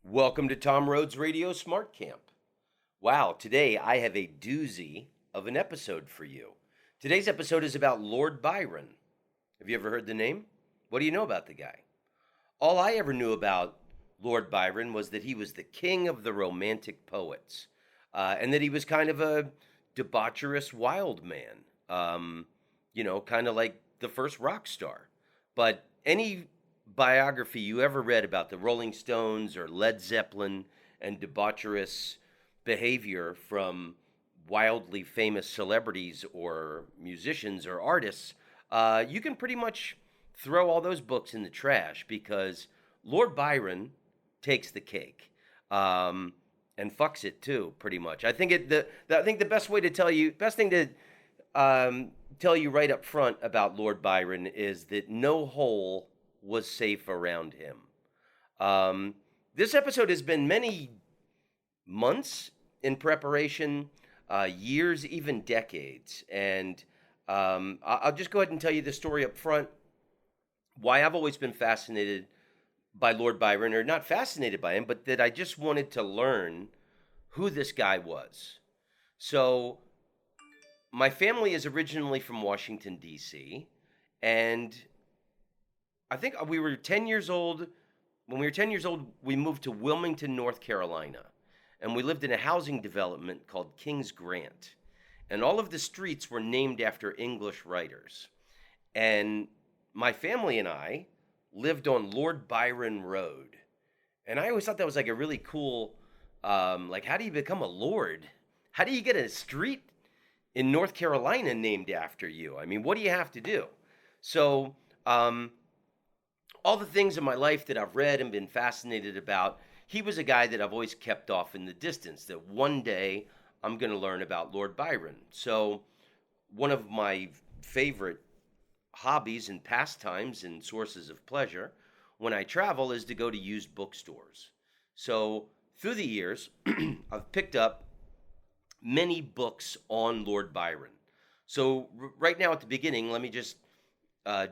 Welcome to Tom Rhodes Radio Smart Camp. Wow, today I have a doozy of an episode for you. Today's episode is about Lord Byron. Have you ever heard the name? What do you know about the guy? All I ever knew about Lord Byron was that he was the king of the romantic poets, and that he was kind of a debaucherous wild man, kind of like the first rock star. But any biography you ever read about the Rolling Stones or Led Zeppelin and debaucherous behavior from wildly famous celebrities or musicians or artists, you can pretty much throw all those books in the trash because Lord Byron takes the cake, and fucks it too, pretty much. I think the best thing to tell you right up front about Lord Byron is that no hole was safe around him. This episode has been many months in preparation, years, even decades. And I'll just go ahead and tell you the story up front. Why I've always been fascinated by Lord Byron, or not fascinated by him, but that I just wanted to learn who this guy was. So, my family is originally from Washington, D.C., and I think we were 10 years old. When we were 10 years old, we moved to Wilmington, North Carolina. And we lived in a housing development called Kings Grant. And all of the streets were named after English writers. And my family and I lived on Lord Byron Road. And I always thought that was like a really cool, like, how do you become a lord? How do you get a street in North Carolina named after you? I mean, what do you have to do? So, all the things in my life that I've read and been fascinated about, he was a guy that I've always kept off in the distance, that one day I'm going to learn about Lord Byron. So, one of my favorite hobbies and pastimes and sources of pleasure when I travel is to go to used bookstores. So, through the years, I've picked up many books on Lord Byron. So, right now at the beginning, let me just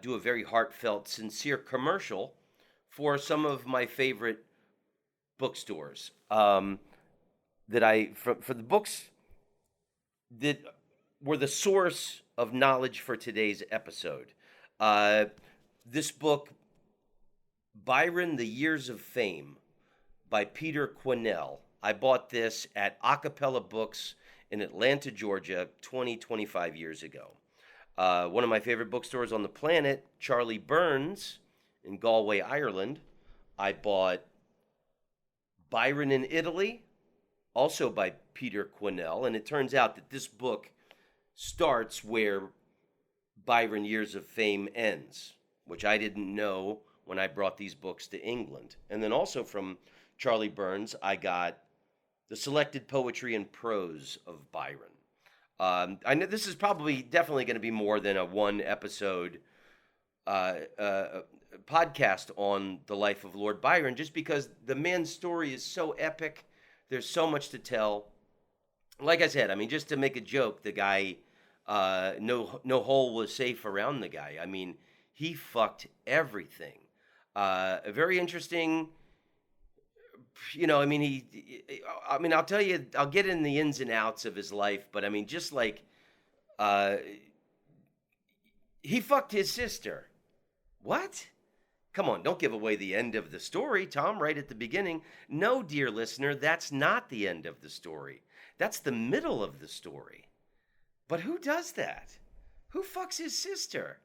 do a very heartfelt, sincere commercial for some of my favorite bookstores, for the books that were the source of knowledge for today's episode. This book, Byron, The Years of Fame, by Peter Quinnell. I bought this at Acapella Books in Atlanta, Georgia, 25 years ago. One of my favorite bookstores on the planet, Charlie Burns in Galway, Ireland. I bought Byron in Italy, also by Peter Quinnell. And it turns out that this book starts where Byron Years of Fame ends, which I didn't know when I brought these books to England. And then also from Charlie Burns, I got the selected poetry and prose of Byron. I know this is definitely going to be more than a one episode podcast on the life of Lord Byron, just because the man's story is so epic. There's so much to tell. Like I said, I mean, just to make a joke, the guy, no hole was safe around the guy. I mean, he fucked everything. A very interesting. I'll tell you, I'll get in the ins and outs of his life, but I mean, just like, he fucked his sister. What? Come on, don't give away the end of the story, Tom, right at the beginning. No, dear listener, that's not the end of the story. That's the middle of the story. But who does that? Who fucks his sister?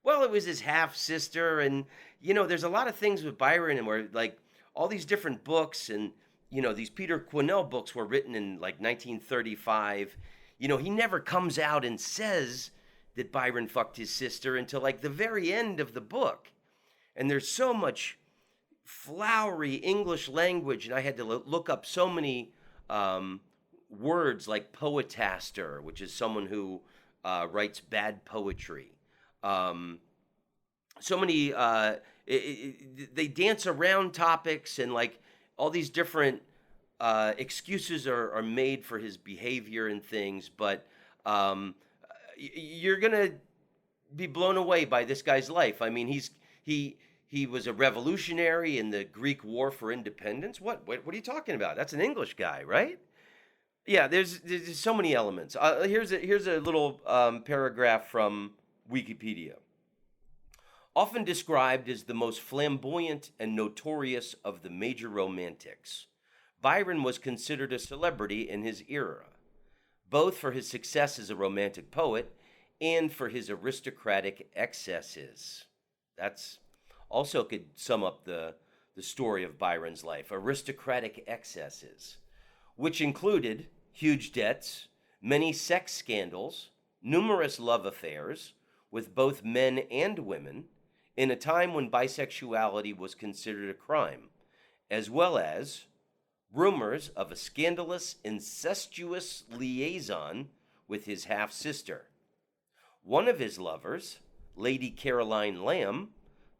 Well, it was his half-sister, and, there's a lot of things with Byron and where, like, all these different books and, these Peter Quinnell books were written in like 1935. He never comes out and says that Byron fucked his sister until like the very end of the book. And there's so much flowery English language, and I had to look up so many words like poetaster, which is someone who writes bad poetry. So many they dance around topics, and like all these different excuses are made for his behavior and things, but you're gonna be blown away by this guy's life. I mean, he he was a revolutionary in the Greek War for Independence. What are you talking about? That's an English guy, right? Yeah, there's so many elements. Here's a little paragraph from Wikipedia. Often described as the most flamboyant and notorious of the major romantics, Byron was considered a celebrity in his era, both for his success as a romantic poet and for his aristocratic excesses. That's also could sum up the story of Byron's life. Aristocratic excesses, which included huge debts, many sex scandals, numerous love affairs with both men and women, in a time when bisexuality was considered a crime, as well as rumors of a scandalous, incestuous liaison with his half sister. One of his lovers, Lady Caroline Lamb,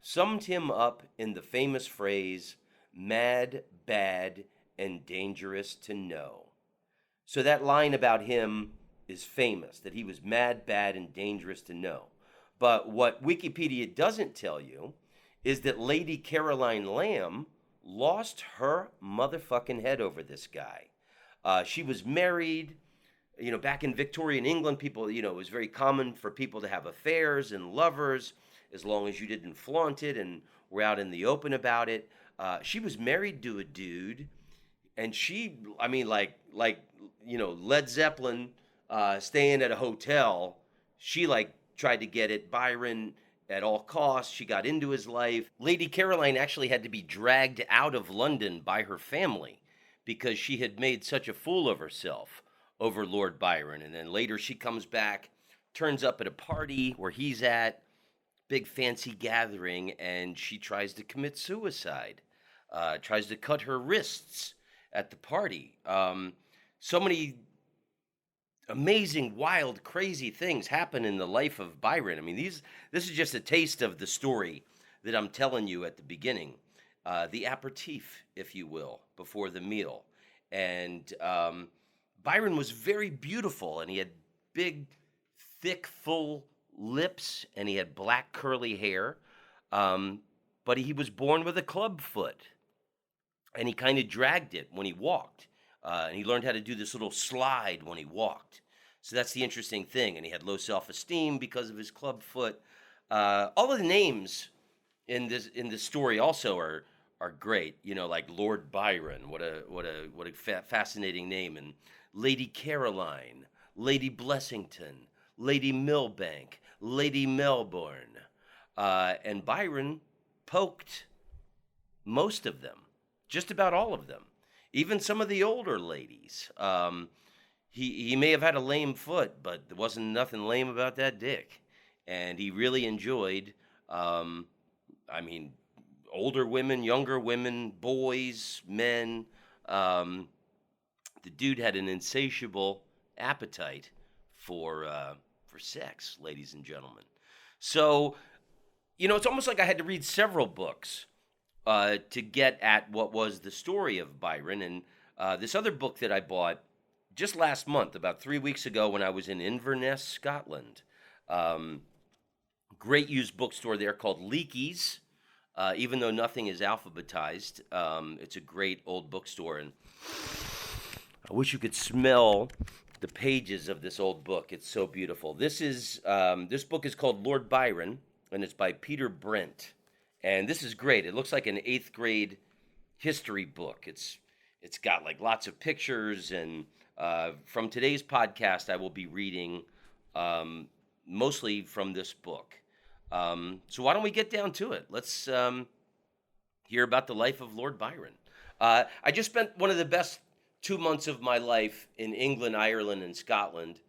summed him up in the famous phrase, mad, bad, and dangerous to know. So that line about him is famous, that he was mad, bad, and dangerous to know. But what Wikipedia doesn't tell you is that Lady Caroline Lamb lost her motherfucking head over this guy. She was married. Back in Victorian England, people, it was very common for people to have affairs and lovers as long as you didn't flaunt it and were out in the open about it. She was married to a dude, and she, Led Zeppelin staying at a hotel, she tried to get at Byron at all costs. She got into his life. Lady Caroline actually had to be dragged out of London by her family because she had made such a fool of herself over Lord Byron. And then later she comes back, turns up at a party where he's at, big fancy gathering, and she tries to commit suicide, tries to cut her wrists at the party. So many amazing, wild, crazy things happen in the life of Byron. I mean, this is just a taste of the story that I'm telling you at the beginning, the aperitif, if you will, before the meal. And Byron was very beautiful, and he had big, thick, full lips, and he had black curly hair. But he was born with a club foot, and he kind of dragged it when he walked. And he learned how to do this little slide when he walked. So that's the interesting thing. And he had low self-esteem because of his club foot. All of the names in this story also are great. Like Lord Byron. What a fascinating name. And Lady Caroline, Lady Blessington, Lady Millbank, Lady Melbourne. And Byron poked most of them, just about all of them. Even some of the older ladies. He may have had a lame foot, but there wasn't nothing lame about that dick. And he really enjoyed, older women, younger women, boys, men. The dude had an insatiable appetite for sex, ladies and gentlemen. So, it's almost like I had to read several books to get at what was the story of Byron. And this other book that I bought just last month, about 3 weeks ago when I was in Inverness, Scotland. Great used bookstore there called Leakey's. Even though nothing is alphabetized, it's a great old bookstore. And I wish you could smell the pages of this old book. It's so beautiful. This book is called Lord Byron, and it's by Peter Brent. And this is great. It looks like an 8th grade history book. It's got lots of pictures, and from today's podcast, I will be reading mostly from this book. So why don't we get down to it? Let's hear about the life of Lord Byron. I just spent one of the best 2 months of my life in England, Ireland, and Scotland,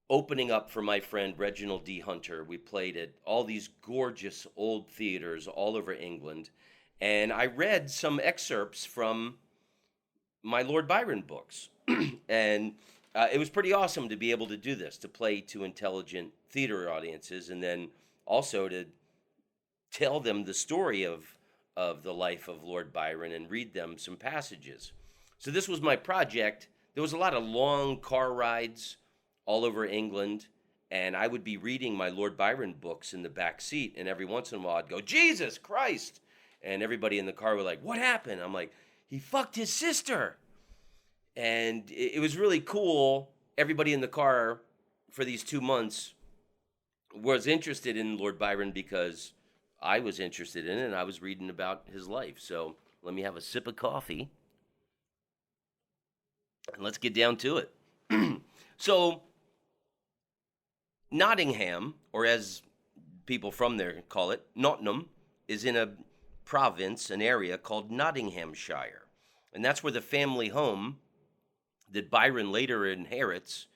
opening up for my friend Reginald D. Hunter. We played at all these gorgeous old theaters all over England, and I read some excerpts from my Lord Byron books. And it was pretty awesome to be able to do this, to play to intelligent theater audiences, and then also to tell them the story of the life of Lord Byron and read them some passages. So this was my project. There was a lot of long car rides all over England, and I would be reading my Lord Byron books in the back seat, and every once in a while I'd go, Jesus Christ, and everybody in the car were like, what happened? I'm like, he fucked his sister. And it was really cool. Everybody in the car for these 2 months was interested in Lord Byron because I was interested in it and I was reading about his life. So let me have a sip of coffee and let's get down to it. So Nottingham, or as people from there call it, Nottingham, is in a province, an area called Nottinghamshire. And that's where the family home that Byron later inherits,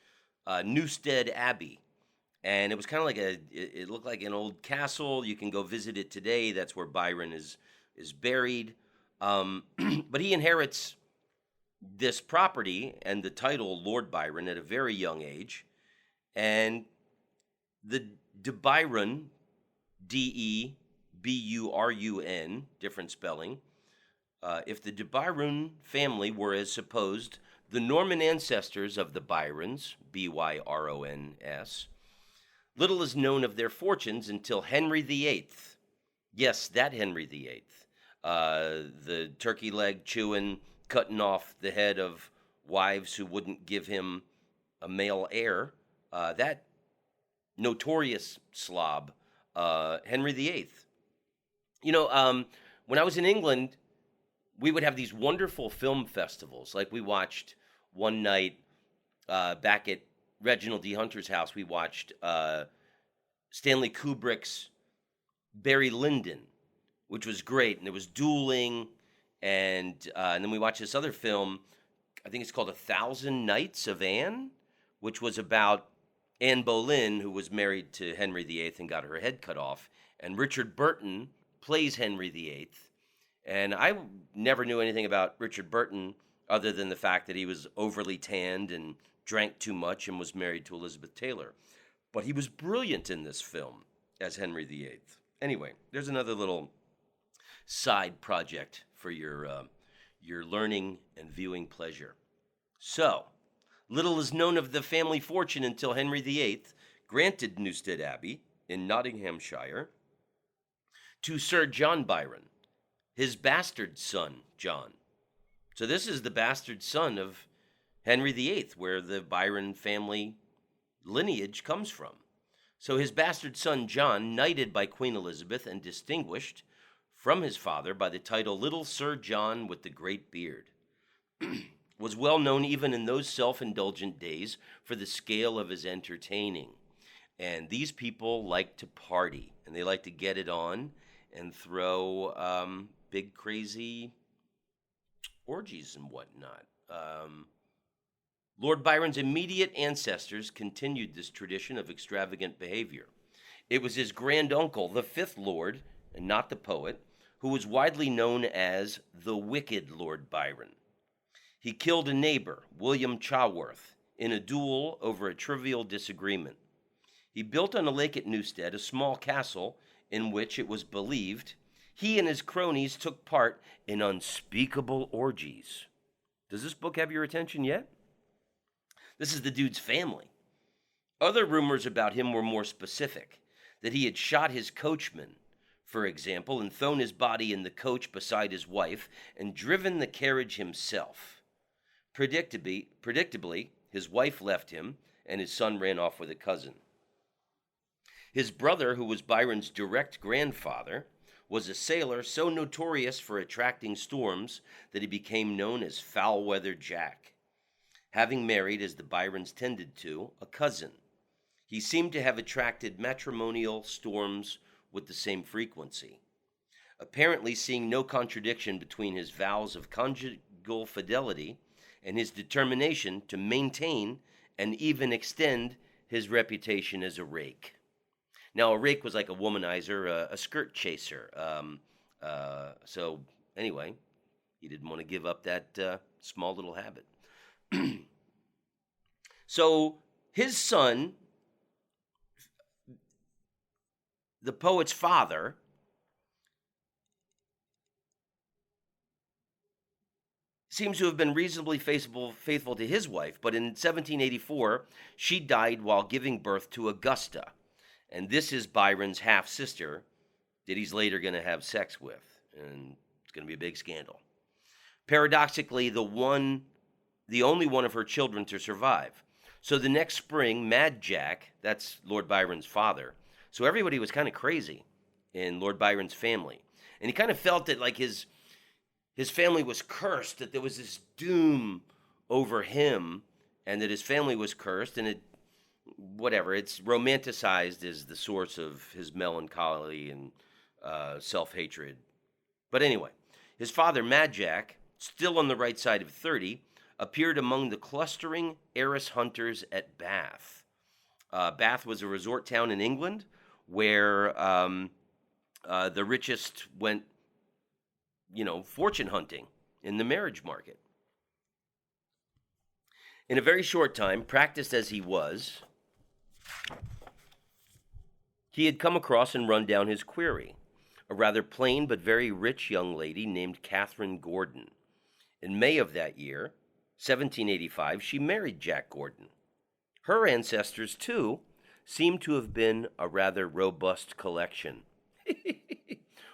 Newstead Abbey. And it was kind of like it looked like an old castle. You can go visit it today. That's where Byron is buried. But he inherits this property and the title Lord Byron at a very young age. And the De Byron, Deburun, different spelling. If the De Byron family were, as supposed, the Norman ancestors of the Byrons, Byrons, little is known of their fortunes until Henry VIII. Yes, that Henry VIII. The turkey leg chewing, cutting off the head of wives who wouldn't give him a male heir. That notorious slob, Henry VIII. You know, when I was in England, we would have these wonderful film festivals. Like we watched one night back at Reginald D. Hunter's house, we watched Stanley Kubrick's Barry Lyndon, which was great. And there was dueling. And then we watched this other film, I think it's called A Thousand Nights of Anne, which was about Anne Boleyn, who was married to Henry VIII and got her head cut off. And Richard Burton plays Henry VIII. And I never knew anything about Richard Burton other than the fact that he was overly tanned and drank too much and was married to Elizabeth Taylor. But he was brilliant in this film as Henry VIII. Anyway, there's another little side project for your learning and viewing pleasure. So, little is known of the family fortune until Henry VIII granted Newstead Abbey in Nottinghamshire to Sir John Byron, his bastard son, John. So this is the bastard son of Henry VIII, where the Byron family lineage comes from. So his bastard son, John, knighted by Queen Elizabeth and distinguished from his father by the title Little Sir John with the Great Beard, was well known even in those self-indulgent days for the scale of his entertaining. And these people like to party, and they like to get it on and throw big, crazy orgies and whatnot. Lord Byron's immediate ancestors continued this tradition of extravagant behavior. It was his granduncle, the fifth Lord, and not the poet, who was widely known as the Wicked Lord Byron. He killed a neighbor, William Chaworth, in a duel over a trivial disagreement. He built on a lake at Newstead a small castle in which, it was believed, he and his cronies took part in unspeakable orgies. Does this book have your attention yet? This is the dude's family. Other rumors about him were more specific, that he had shot his coachman, for example, and thrown his body in the coach beside his wife and driven the carriage himself. Predictably, his wife left him and his son ran off with a cousin. His brother, who was Byron's direct grandfather, was a sailor so notorious for attracting storms that he became known as Foul-Weather Jack, having married, as the Byrons tended to, a cousin. He seemed to have attracted matrimonial storms with the same frequency, apparently seeing no contradiction between his vows of conjugal fidelity and his determination to maintain and even extend his reputation as a rake. Now, a rake was like a womanizer, a skirt chaser. So anyway, he didn't want to give up that small little habit. So his son, the poet's father, seems to have been reasonably faithful to his wife, but in 1784, she died while giving birth to Augusta. And this is Byron's half sister that he's later going to have sex with. And it's going to be a big scandal. Paradoxically, the only one of her children to survive. So the next spring, Mad Jack, that's Lord Byron's father. So everybody was kind of crazy in Lord Byron's family. And he kind of felt that like his family was cursed, that there was this doom over him, and that his family was cursed, and it's romanticized as the source of his melancholy and self-hatred. But anyway, his father, Mad Jack, still on the right side of 30, appeared among the clustering heiress hunters at Bath. Bath was a resort town in England where the richest went, fortune hunting in the marriage market. In a very short time, practiced as he was, he had come across and run down his query, a rather plain but very rich young lady named Catherine Gordon. In May of that year, 1785, she married Jack Gordon. Her ancestors, too, seem to have been a rather robust collection.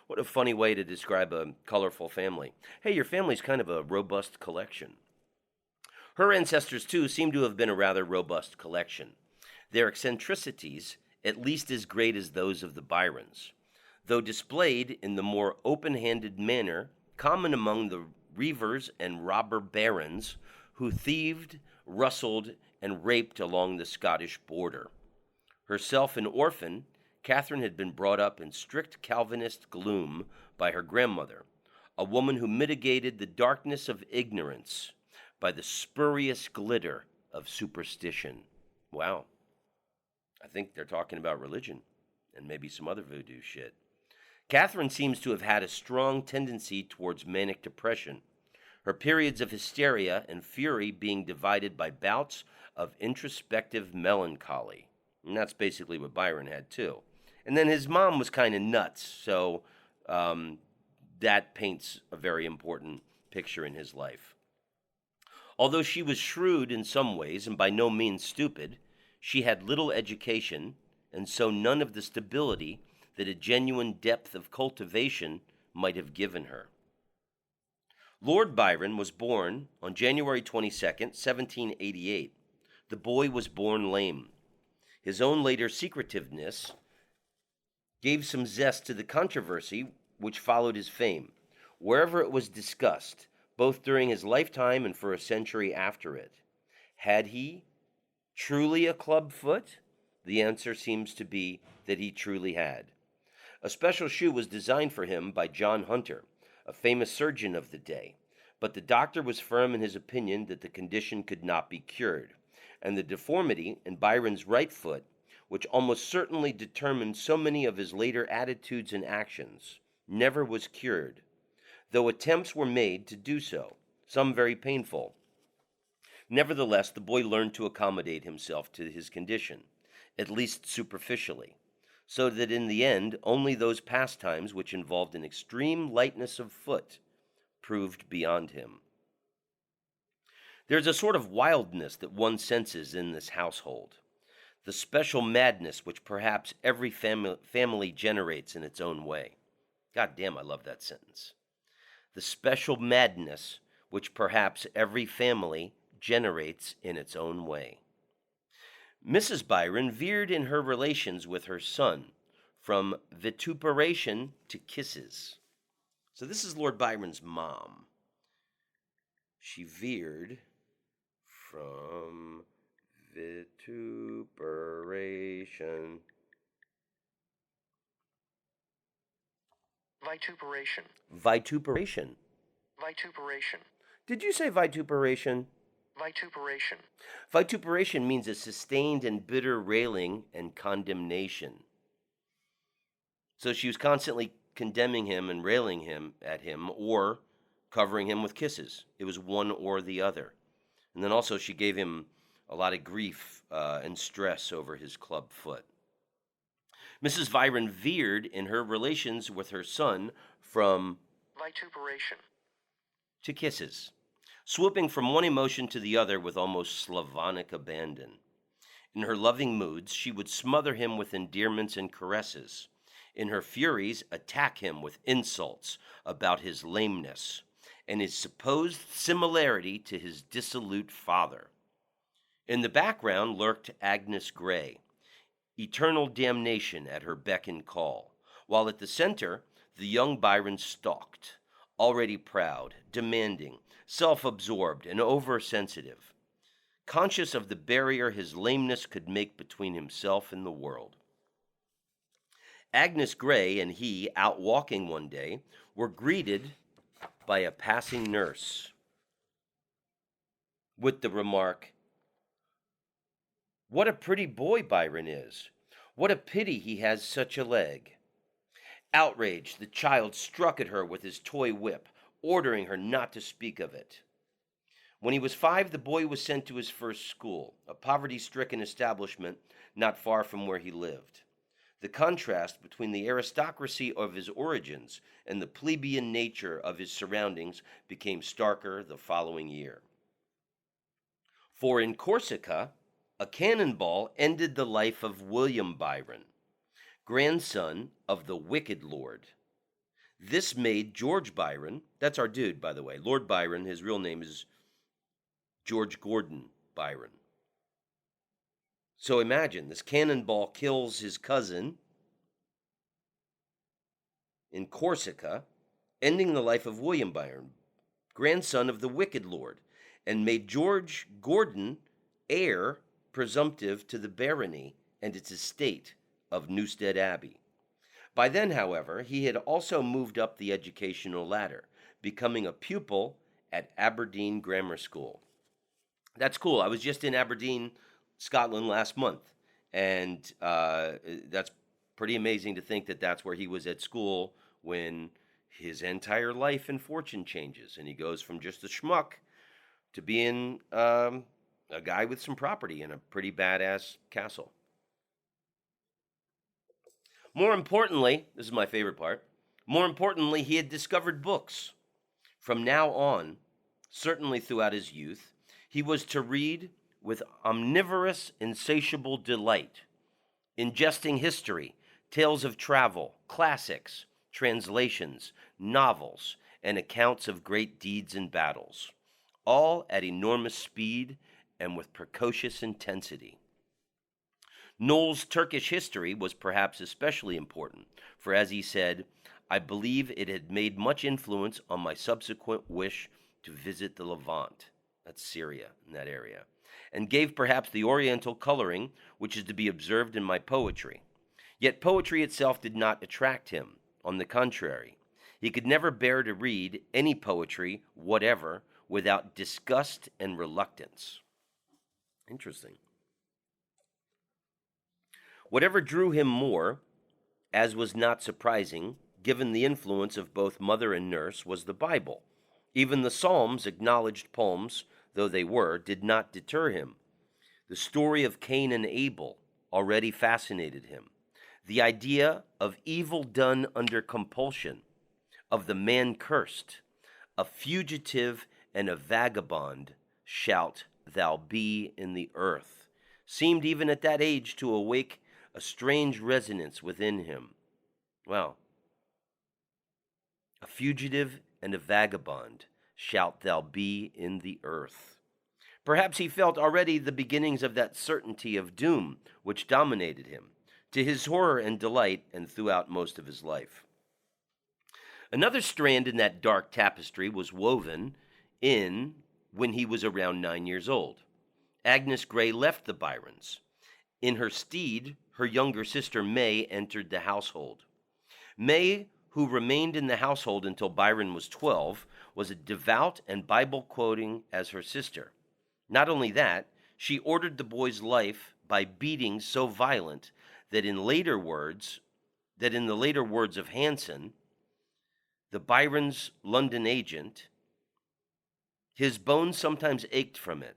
What a funny way to describe a colorful family. Hey, your family's kind of a robust collection. Her ancestors, too, seem to have been a rather robust collection. Their eccentricities at least as great as those of the Byrons, though displayed in the more open-handed manner common among the reivers and robber barons who thieved, rustled, and raped along the Scottish border. Herself an orphan, Catherine had been brought up in strict Calvinist gloom by her grandmother, a woman who mitigated the darkness of ignorance by the spurious glitter of superstition. Wow. I think they're talking about religion and maybe some other voodoo shit. Catherine seems to have had a strong tendency towards manic depression, her periods of hysteria and fury being divided by bouts of introspective melancholy. And that's basically what Byron had, too. And then his mom was kind of nuts, so that paints a very important picture in his life. Although she was shrewd in some ways and by no means stupid, she had little education, and so none of the stability that a genuine depth of cultivation might have given her. Lord Byron was born on January 22nd, 1788. The boy was born lame. His own later secretiveness gave some zest to the controversy which followed his fame, wherever it was discussed, both during his lifetime and for a century after it. Had he truly a club foot? The answer seems to be that he truly had. A special shoe was designed for him by John Hunter, a famous surgeon of the day, but the doctor was firm in his opinion that the condition could not be cured, and the deformity in Byron's right foot, which almost certainly determined so many of his later attitudes and actions, never was cured, though attempts were made to do so, some very painful. Nevertheless, the boy learned to accommodate himself to his condition, at least superficially, so that in the end only those pastimes which involved an extreme lightness of foot proved beyond him. There's a sort of wildness that one senses in this household, the special madness which perhaps every family generates in its own way. God damn, I love that sentence. The special madness which perhaps every family generates in its own way. Mrs. Byron veered in her relations with her son from vituperation to kisses. So this is Lord Byron's mom. She veered from vituperation. Vituperation. Vituperation. Vituperation. Did you say vituperation? Vituperation. Vituperation means a sustained and bitter railing and condemnation. So she was constantly condemning him and railing him at him or covering him with kisses. It was one or the other. And then also she gave him a lot of grief and stress over his club foot. Mrs. Byron veered in her relations with her son from Vituperation to kisses. swooping from one emotion to the other with almost Slavonic abandon. In her loving moods, she would smother him with endearments and caresses. In her furies, attack him with insults about his lameness and his supposed similarity to his dissolute father. In the background lurked Agnes Grey, eternal damnation at her beck and call, while at the center, the young Byron stalked, already proud, demanding, self-absorbed, and oversensitive, conscious of the barrier his lameness could make between himself and the world. Agnes Grey and he, out walking one day, were greeted by a passing nurse with the remark, "What a pretty boy Byron is! What a pity he has such a leg!" Outraged, the child struck at her with his toy whip, ordering her not to speak of it. When he was 5, the boy was sent to his first school, a poverty-stricken establishment not far from where he lived. The contrast between the aristocracy of his origins and the plebeian nature of his surroundings became starker the following year. For in Corsica, a cannonball ended the life of William Byron, grandson of the wicked lord. This made George Byron, that's our dude, by the way, Lord Byron, his real name is George Gordon Byron. So imagine, this cannonball kills his cousin in Corsica, ending the life of William Byron, grandson of the wicked lord, and made George Gordon heir presumptive to the barony and its estate of Newstead Abbey. By then, however, he had also moved up the educational ladder, becoming a pupil at Aberdeen Grammar School. That's cool. I was just in Aberdeen, Scotland last month, and that's pretty amazing to think that that's where he was at school when his entire life and fortune changes, and he goes from just a schmuck to being a guy with some property in a pretty badass castle. More importantly, this is my favorite part, more importantly, he had discovered books. From now on, certainly throughout his youth, he was to read with omnivorous, insatiable delight, ingesting history, tales of travel, classics, translations, novels, and accounts of great deeds and battles, all at enormous speed and with precocious intensity. Knowles' Turkish history was perhaps especially important, for as he said, "I believe it had made much influence on my subsequent wish to visit the Levant," that's Syria, in that area, "and gave perhaps the Oriental coloring which is to be observed in my poetry. Yet poetry itself did not attract him. On the contrary, he could never bear to read any poetry whatever without disgust and reluctance." Interesting. Whatever drew him more, as was not surprising, given the influence of both mother and nurse, was the Bible. Even the Psalms, acknowledged poems though they were, did not deter him. The story of Cain and Abel already fascinated him. The idea of evil done under compulsion, of the man cursed, a fugitive and a vagabond shalt thou be in the earth, seemed even at that age to awake a strange resonance within him. Well, a fugitive and a vagabond shalt thou be in the earth. Perhaps he felt already the beginnings of that certainty of doom which dominated him, to his horror and delight, and throughout most of his life. Another strand in that dark tapestry was woven in when he was around 9 years old. Agnes Grey left the Byrons. In her stead, her younger sister May entered the household. May, who remained in the household until Byron was 12, was as devout and Bible-quoting as her sister. Not only that, she ordered the boy's life by beatings so violent that in the later words of Hanson, the Byrons' London agent, his bones sometimes ached from it.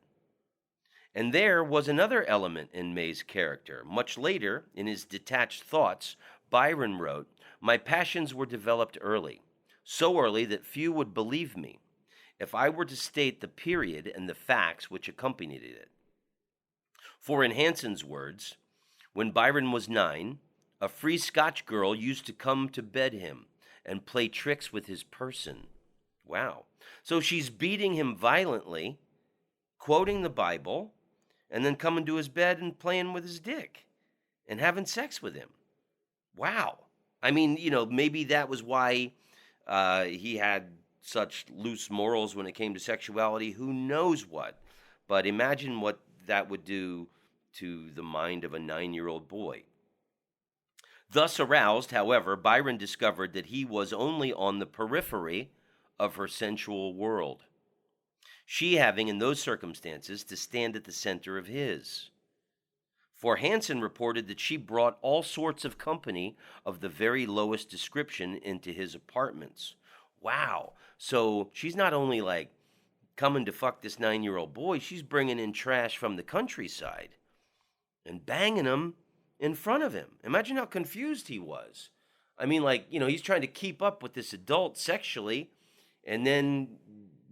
And there was another element in May's character. Much later, in his detached thoughts, Byron wrote, "My passions were developed early, so early that few would believe me. if I were to state the period and the facts which accompanied it. For in Hanson's words, when Byron was 9, a free Scotch girl used to come to bed him and play tricks with his person. Wow. So she's beating him violently, quoting the Bible, and then coming to his bed and playing with his dick and having sex with him. Wow. I mean, maybe that was why he had such loose morals when it came to sexuality. Who knows what? But imagine what that would do to the mind of a 9-year-old boy. Thus aroused, however, Byron discovered that he was only on the periphery of her sensual world, she having in those circumstances to stand at the center of his. For Hanson reported that she brought all sorts of company of the very lowest description into his apartments. Wow. So she's not only like coming to fuck this 9-year-old boy, she's bringing in trash from the countryside and banging him in front of him. Imagine how confused he was. I mean, he's trying to keep up with this adult sexually, and then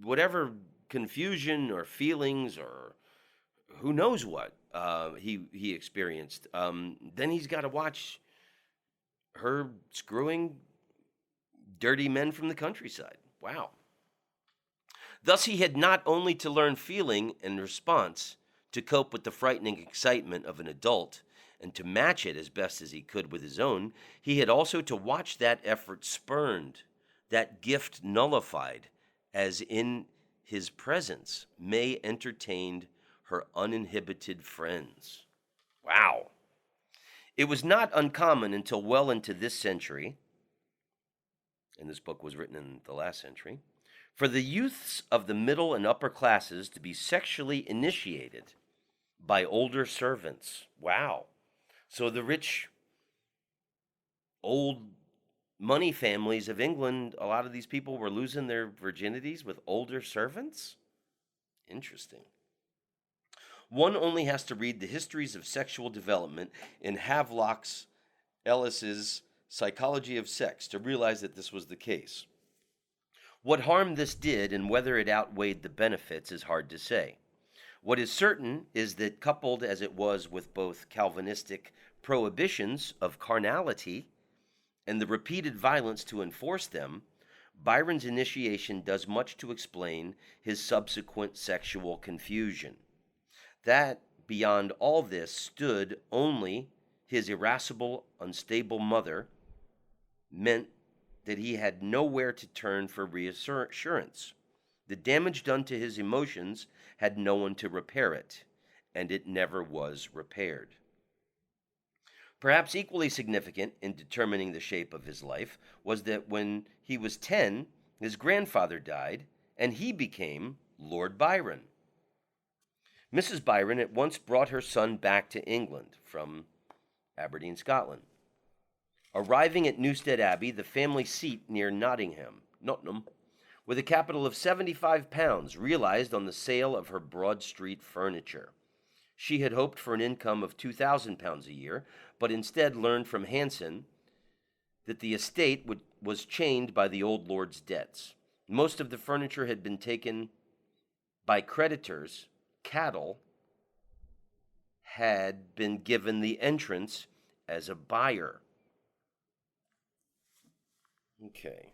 whatever confusion or feelings or who knows what he experienced, then he's got to watch her screwing dirty men from the countryside. Wow. Thus he had not only to learn feeling and response to cope with the frightening excitement of an adult and to match it as best as he could with his own, he had also to watch that effort spurned, that gift nullified, as in his presence May entertained her uninhibited friends. Wow. It was not uncommon until well into this century, and this book was written in the last century, for the youths of the middle and upper classes to be sexually initiated by older servants. Wow. So the rich, old money families of England, a lot of these people were losing their virginities with older servants? Interesting. One only has to read the histories of sexual development in Havelock Ellis's Psychology of Sex to realize that this was the case. What harm this did and whether it outweighed the benefits is hard to say. What is certain is that, coupled as it was with both Calvinistic prohibitions of carnality and the repeated violence to enforce them, Byron's initiation does much to explain his subsequent sexual confusion. That, beyond all this, stood only his irascible, unstable mother, meant that he had nowhere to turn for reassurance. The damage done to his emotions had no one to repair it, and it never was repaired. Perhaps equally significant in determining the shape of his life was that when he was 10, his grandfather died, and he became Lord Byron. Mrs. Byron at once brought her son back to England from Aberdeen, Scotland. Arriving at Newstead Abbey, the family seat near Nottingham, with a capital of £75 realized on the sale of her Broad Street furniture. She had hoped for an income of £2,000 a year, but instead learned from Hanson that the estate was chained by the old lord's debts. Most of the furniture had been taken by creditors. Cattle had been given the entrance as a buyer. Okay.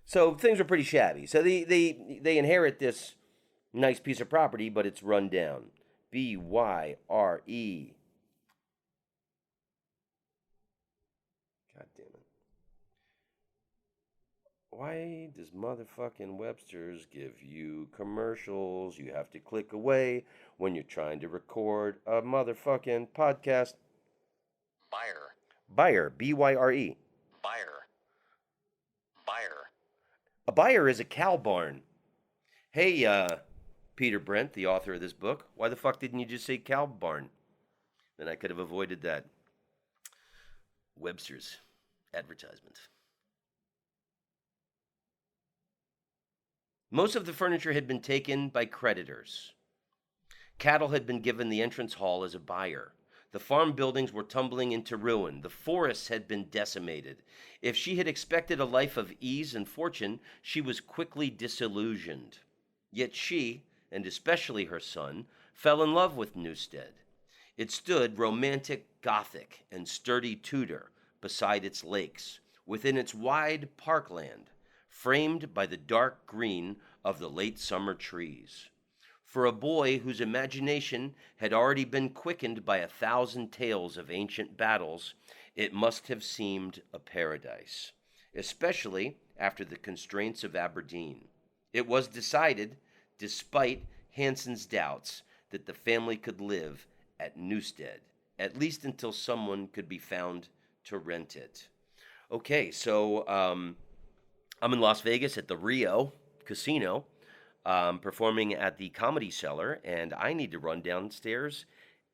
So things are pretty shabby. So they inherit this nice piece of property, but it's run down. B-Y-R-E. God damn it. Why does motherfucking Webster's give you commercials? You have to click away when you're trying to record a motherfucking podcast. Buyer. Buyer. B-Y-R-E. Buyer. Buyer. A buyer is a cow barn. Hey, Peter Brent, the author of this book, why the fuck didn't you just say cow barn? Then I could have avoided that Webster's advertisement. Most of the furniture had been taken by creditors. Cattle had been given the entrance hall as a buyer. The farm buildings were tumbling into ruin. The forests had been decimated. If she had expected a life of ease and fortune, she was quickly disillusioned. Yet she, and especially her son, fell in love with Newstead. It stood romantic, Gothic, and sturdy Tudor beside its lakes, within its wide parkland, framed by the dark green of the late summer trees. For a boy whose imagination had already been quickened by 1,000 tales of ancient battles, it must have seemed a paradise, especially after the constraints of Aberdeen. It was decided, despite Hanson's doubts, that the family could live at Newstead, at least until someone could be found to rent it. Okay, so I'm in Las Vegas at the Rio Casino, performing at the Comedy Cellar, and I need to run downstairs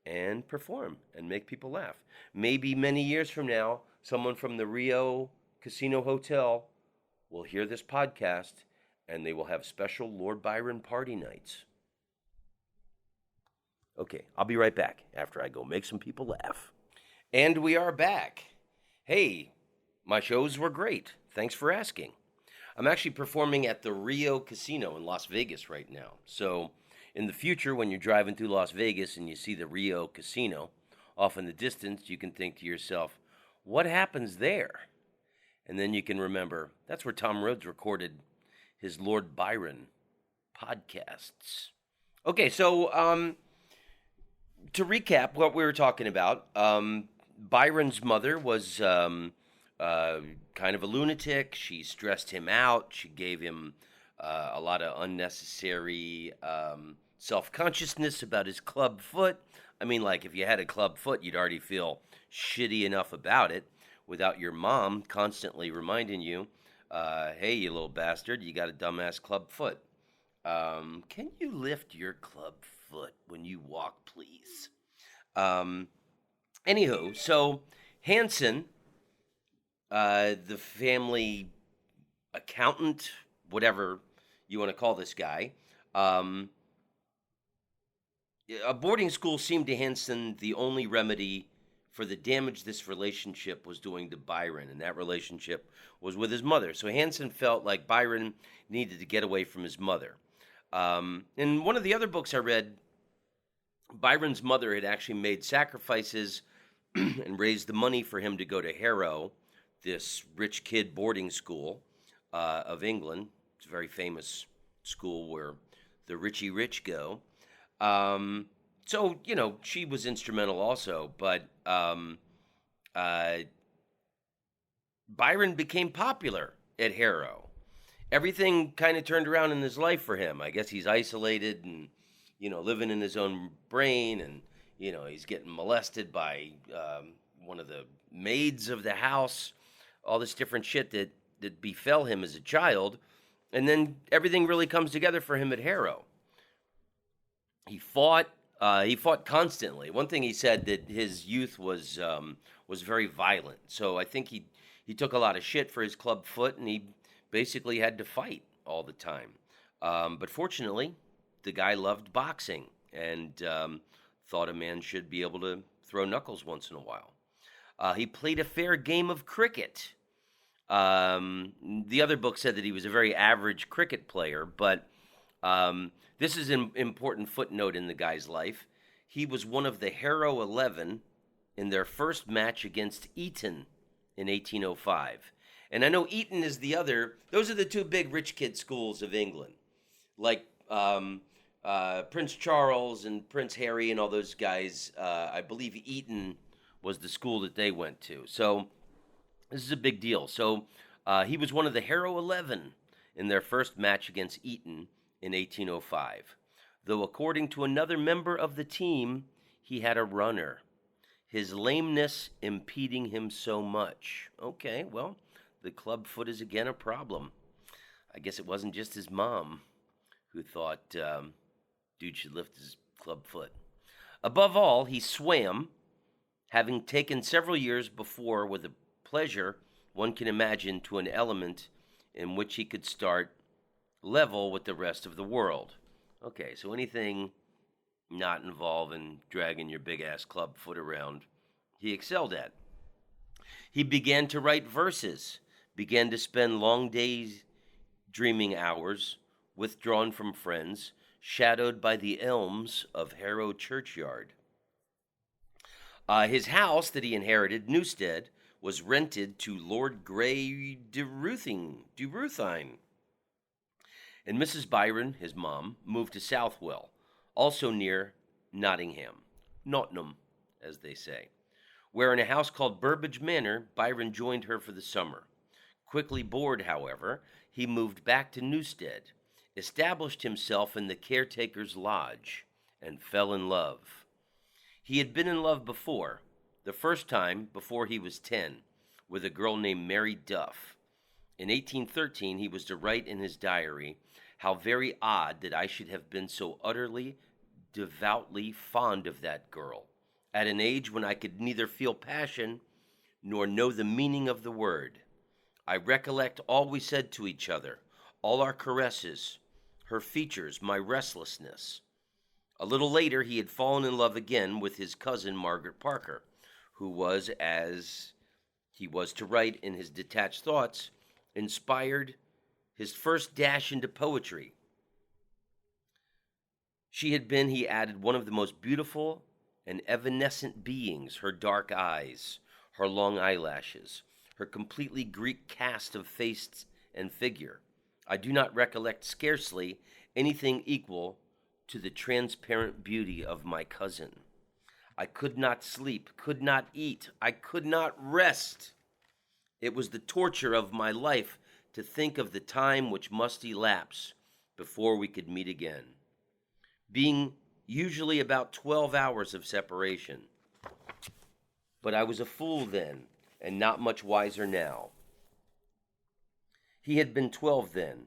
and perform and make people laugh. Maybe many years from now, someone from the Rio Casino Hotel will hear this podcast and they will have special Lord Byron party nights. Okay, I'll be right back after I go make some people laugh. And we are back. Hey, my shows were great. Thanks for asking. I'm actually performing at the Rio Casino in Las Vegas right now. So in the future, when you're driving through Las Vegas and you see the Rio Casino off in the distance, you can think to yourself, what happens there? And then you can remember, that's where Tom Rhodes recorded his Lord Byron podcasts. Okay, so to recap what we were talking about, Byron's mother was kind of a lunatic. She stressed him out. She gave him a lot of unnecessary self-consciousness about his club foot. I mean, like, if you had a club foot, you'd already feel shitty enough about it without your mom constantly reminding you, hey, you little bastard, you got a dumbass club foot. Can you lift your club foot when you walk, please? Anywho, so Hanson, the family accountant, whatever you want to call this guy, a boarding school seemed to Hanson the only remedy for the damage this relationship was doing to Byron, and that relationship was with his mother. So Hanson felt like Byron needed to get away from his mother. In one of the other books I read, Byron's mother had actually made sacrifices and raised the money for him to go to Harrow, this rich kid boarding school of England. It's a very famous school where the richy rich go. So, you know, she was instrumental also, but Byron became popular at Harrow. Everything kind of turned around in his life for him. I guess he's isolated and, you know, living in his own brain, and, you know, he's getting molested by one of the maids of the house, all this different shit that befell him as a child, and then everything really comes together for him at Harrow. He fought constantly. One thing he said, that his youth was very violent. So I think he took a lot of shit for his club foot, and he basically had to fight all the time. But fortunately, the guy loved boxing and thought a man should be able to throw knuckles once in a while. He played a fair game of cricket. The other book said that he was a very average cricket player, but this is an important footnote in the guy's life. He was one of the Harrow 11 in their first match against Eton in 1805. And I know Eton is the other. Those are the two big rich kid schools of England. Like Prince Charles and Prince Harry and all those guys. I believe Eton was the school that they went to. So this is a big deal. So he was one of the Harrow 11 in their first match against Eton in 1805, though according to another member of the team, he had a runner, his lameness impeding him so much. Okay, well, the club foot is again a problem. I guess it wasn't just his mom who thought dude should lift his club foot. Above all, he swam, having taken several years before with a pleasure one can imagine to an element in which he could start level with the rest of the world. Okay, so anything not involving dragging your big ass club foot around, he excelled at. He began to write verses, began to spend long days dreaming hours, withdrawn from friends, shadowed by the elms of Harrow churchyard. His house that he inherited, Newstead, was rented to Lord Grey de Ruthyn. And Mrs. Byron, his mom, moved to Southwell, also near Nottingham, as they say, where in a house called Burbage Manor, Byron joined her for the summer. Quickly bored, however, he moved back to Newstead, established himself in the caretaker's lodge, and fell in love. He had been in love before, the first time before he was 10, with a girl named Mary Duff. In 1813, he was to write in his diary, "How very odd that I should have been so utterly, devoutly fond of that girl, at an age when I could neither feel passion nor know the meaning of the word. I recollect all we said to each other, all our caresses, her features, my restlessness." A little later, he had fallen in love again with his cousin Margaret Parker, who was, as he was to write in his detached thoughts, inspired his first dash into poetry. She had been, he added, one of the most beautiful and evanescent beings, her dark eyes, her long eyelashes, her completely Greek cast of face and figure. I do not recollect scarcely anything equal to the transparent beauty of my cousin. I could not sleep, could not eat, I could not rest. It was the torture of my life to think of the time which must elapse before we could meet again, being usually about 12 hours of separation. But I was a fool then, and not much wiser now. He had been 12 then.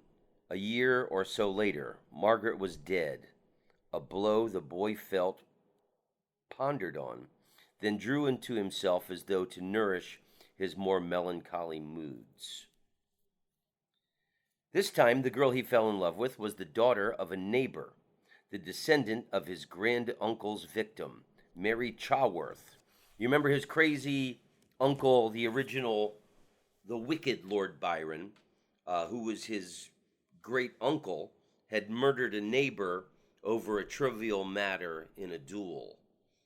A year or so later, Margaret was dead, a blow the boy felt, pondered on, then drew into himself as though to nourish his more melancholy moods. This time, the girl he fell in love with was the daughter of a neighbor, the descendant of his grand uncle's victim, Mary Chaworth. You remember his crazy uncle, the wicked Lord Byron, who was his great uncle, had murdered a neighbor over a trivial matter in a duel.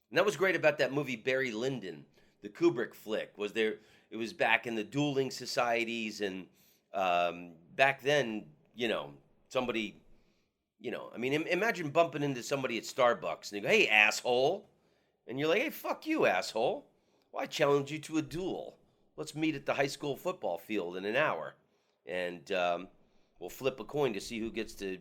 And that was great about that movie Barry Lyndon, the Kubrick flick. It was back in the dueling societies, and back then, somebody, imagine bumping into somebody at Starbucks and they go, "Hey, asshole," and you're like, "Hey, fuck you, asshole. Well, I challenge you to a duel. Let's meet at the high school football field in an hour, and we'll flip a coin to see who gets to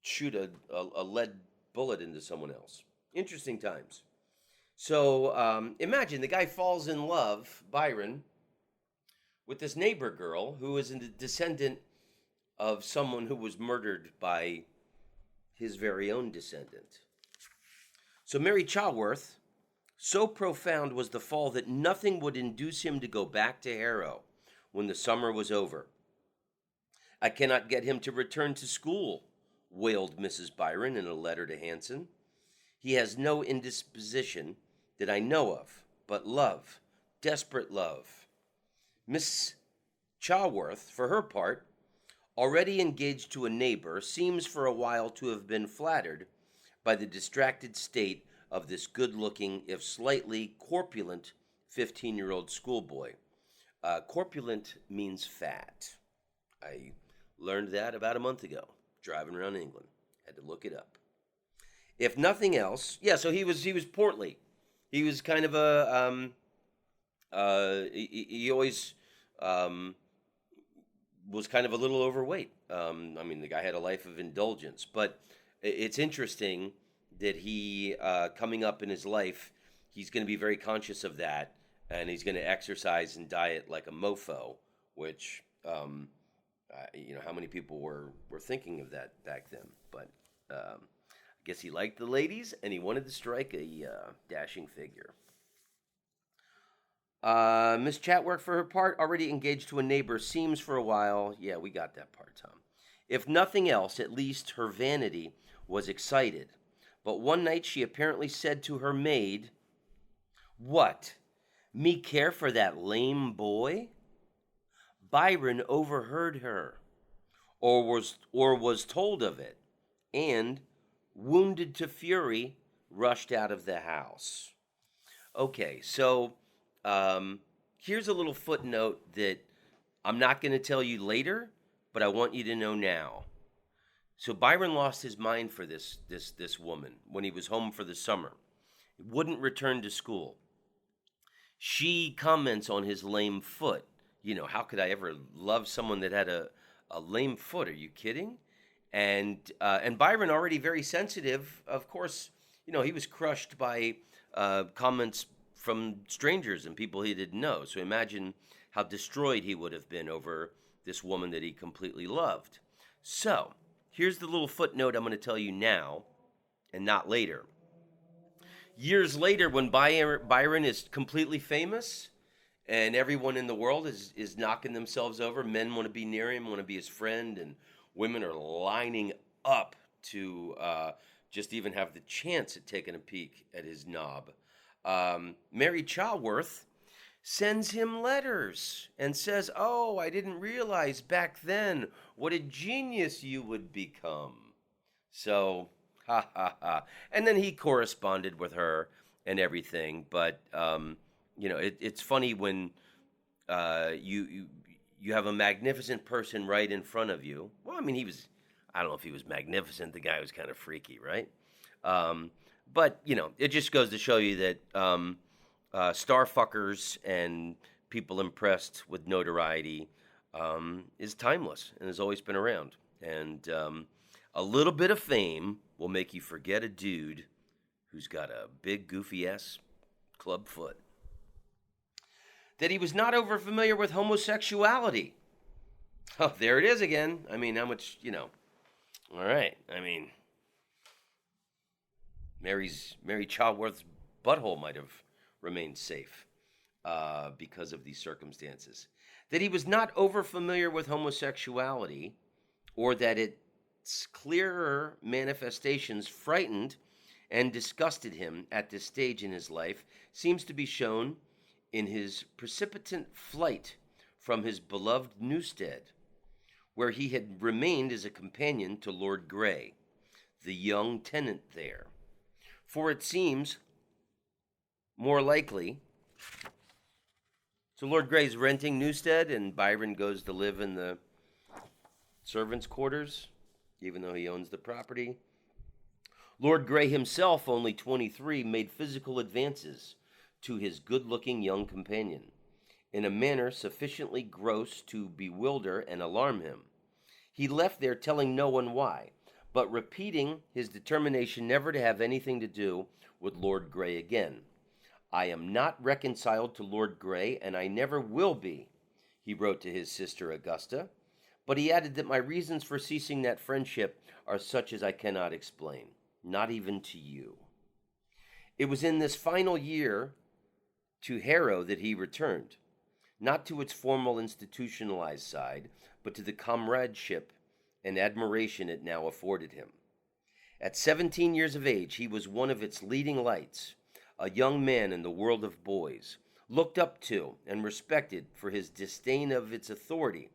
shoot a lead bullet into someone else." Interesting times. So imagine the guy falls in love, Byron, with this neighbor girl who is a descendant of someone who was murdered by his very own descendant. So Mary Chaworth, so profound was the fall that nothing would induce him to go back to Harrow when the summer was over. "I cannot get him to return to school," wailed Mrs. Byron in a letter to Hanson. "He has no indisposition that I know of, but love, desperate love." Miss Chaworth, for her part, already engaged to a neighbor, seems for a while to have been flattered by the distracted state of this good-looking, if slightly corpulent, 15-year-old schoolboy. Corpulent means fat. I learned that about a month ago, driving around England. Had to look it up. If nothing else, so he was portly. He was kind of he always was kind of a little overweight. The guy had a life of indulgence, but it's interesting that he, coming up in his life, he's going to be very conscious of that, and he's going to exercise and diet like a mofo, which, how many people were thinking of that back then. But I guess he liked the ladies, and he wanted to strike a dashing figure. Miss Chatworth, for her part, already engaged to a neighbor, seems for a while. Yeah, we got that part, Tom. If nothing else, at least her vanity was excited. But one night she apparently said to her maid, "What? Me care for that lame boy?" Byron overheard her, or was told of it, and, wounded to fury, rushed out of the house. Okay, so here's a little footnote that I'm not going to tell you later, but I want you to know now. So Byron lost his mind for this woman when he was home for the summer. He wouldn't return to school. She comments on his lame foot. How could I ever love someone that had a lame foot? Are you kidding? And Byron, already very sensitive, of course, he was crushed by comments from strangers and people he didn't know. So imagine how destroyed he would have been over this woman that he completely loved. So here's the little footnote I'm going to tell you now and not later. Years later, when Byron is completely famous and everyone in the world is knocking themselves over, men want to be near him, want to be his friend, and women are lining up to just even have the chance at taking a peek at his knob. Mary Chaworth sends him letters and says, "Oh, I didn't realize back then what a genius you would become." So, ha ha ha. And then he corresponded with her and everything. But, it's funny when you have a magnificent person right in front of you. Well, I mean, I don't know if he was magnificent. The guy was kind of freaky, right? But, it just goes to show you that star fuckers and people impressed with notoriety is timeless and has always been around. And a little bit of fame will make you forget a dude who's got a big, goofy-ass club foot. That he was not over familiar with homosexuality. Oh, there it is again. I mean, how much, All right. I mean, Mary Chaworth's butthole might have remained safe because of these circumstances. That he was not over familiar with homosexuality, or that its clearer manifestations frightened and disgusted him at this stage in his life, seems to be shown in his precipitant flight from his beloved Newstead, where he had remained as a companion to Lord Grey, the young tenant there. For it seems more likely, so Lord Grey's renting Newstead, and Byron goes to live in the servants' quarters, even though he owns the property. Lord Grey himself, only 23, made physical advances to his good-looking young companion, in a manner sufficiently gross to bewilder and alarm him. He left there telling no one why, but repeating his determination never to have anything to do with Lord Grey again. "I am not reconciled to Lord Grey, and I never will be," he wrote to his sister Augusta, but he added that my reasons for ceasing that friendship are such as I cannot explain, not even to you. It was in this final year to Harrow that he returned, not to its formal institutionalized side, but to the comradeship and admiration it now afforded him. At 17 years of age, he was one of its leading lights, a young man in the world of boys, looked up to and respected for his disdain of its authority.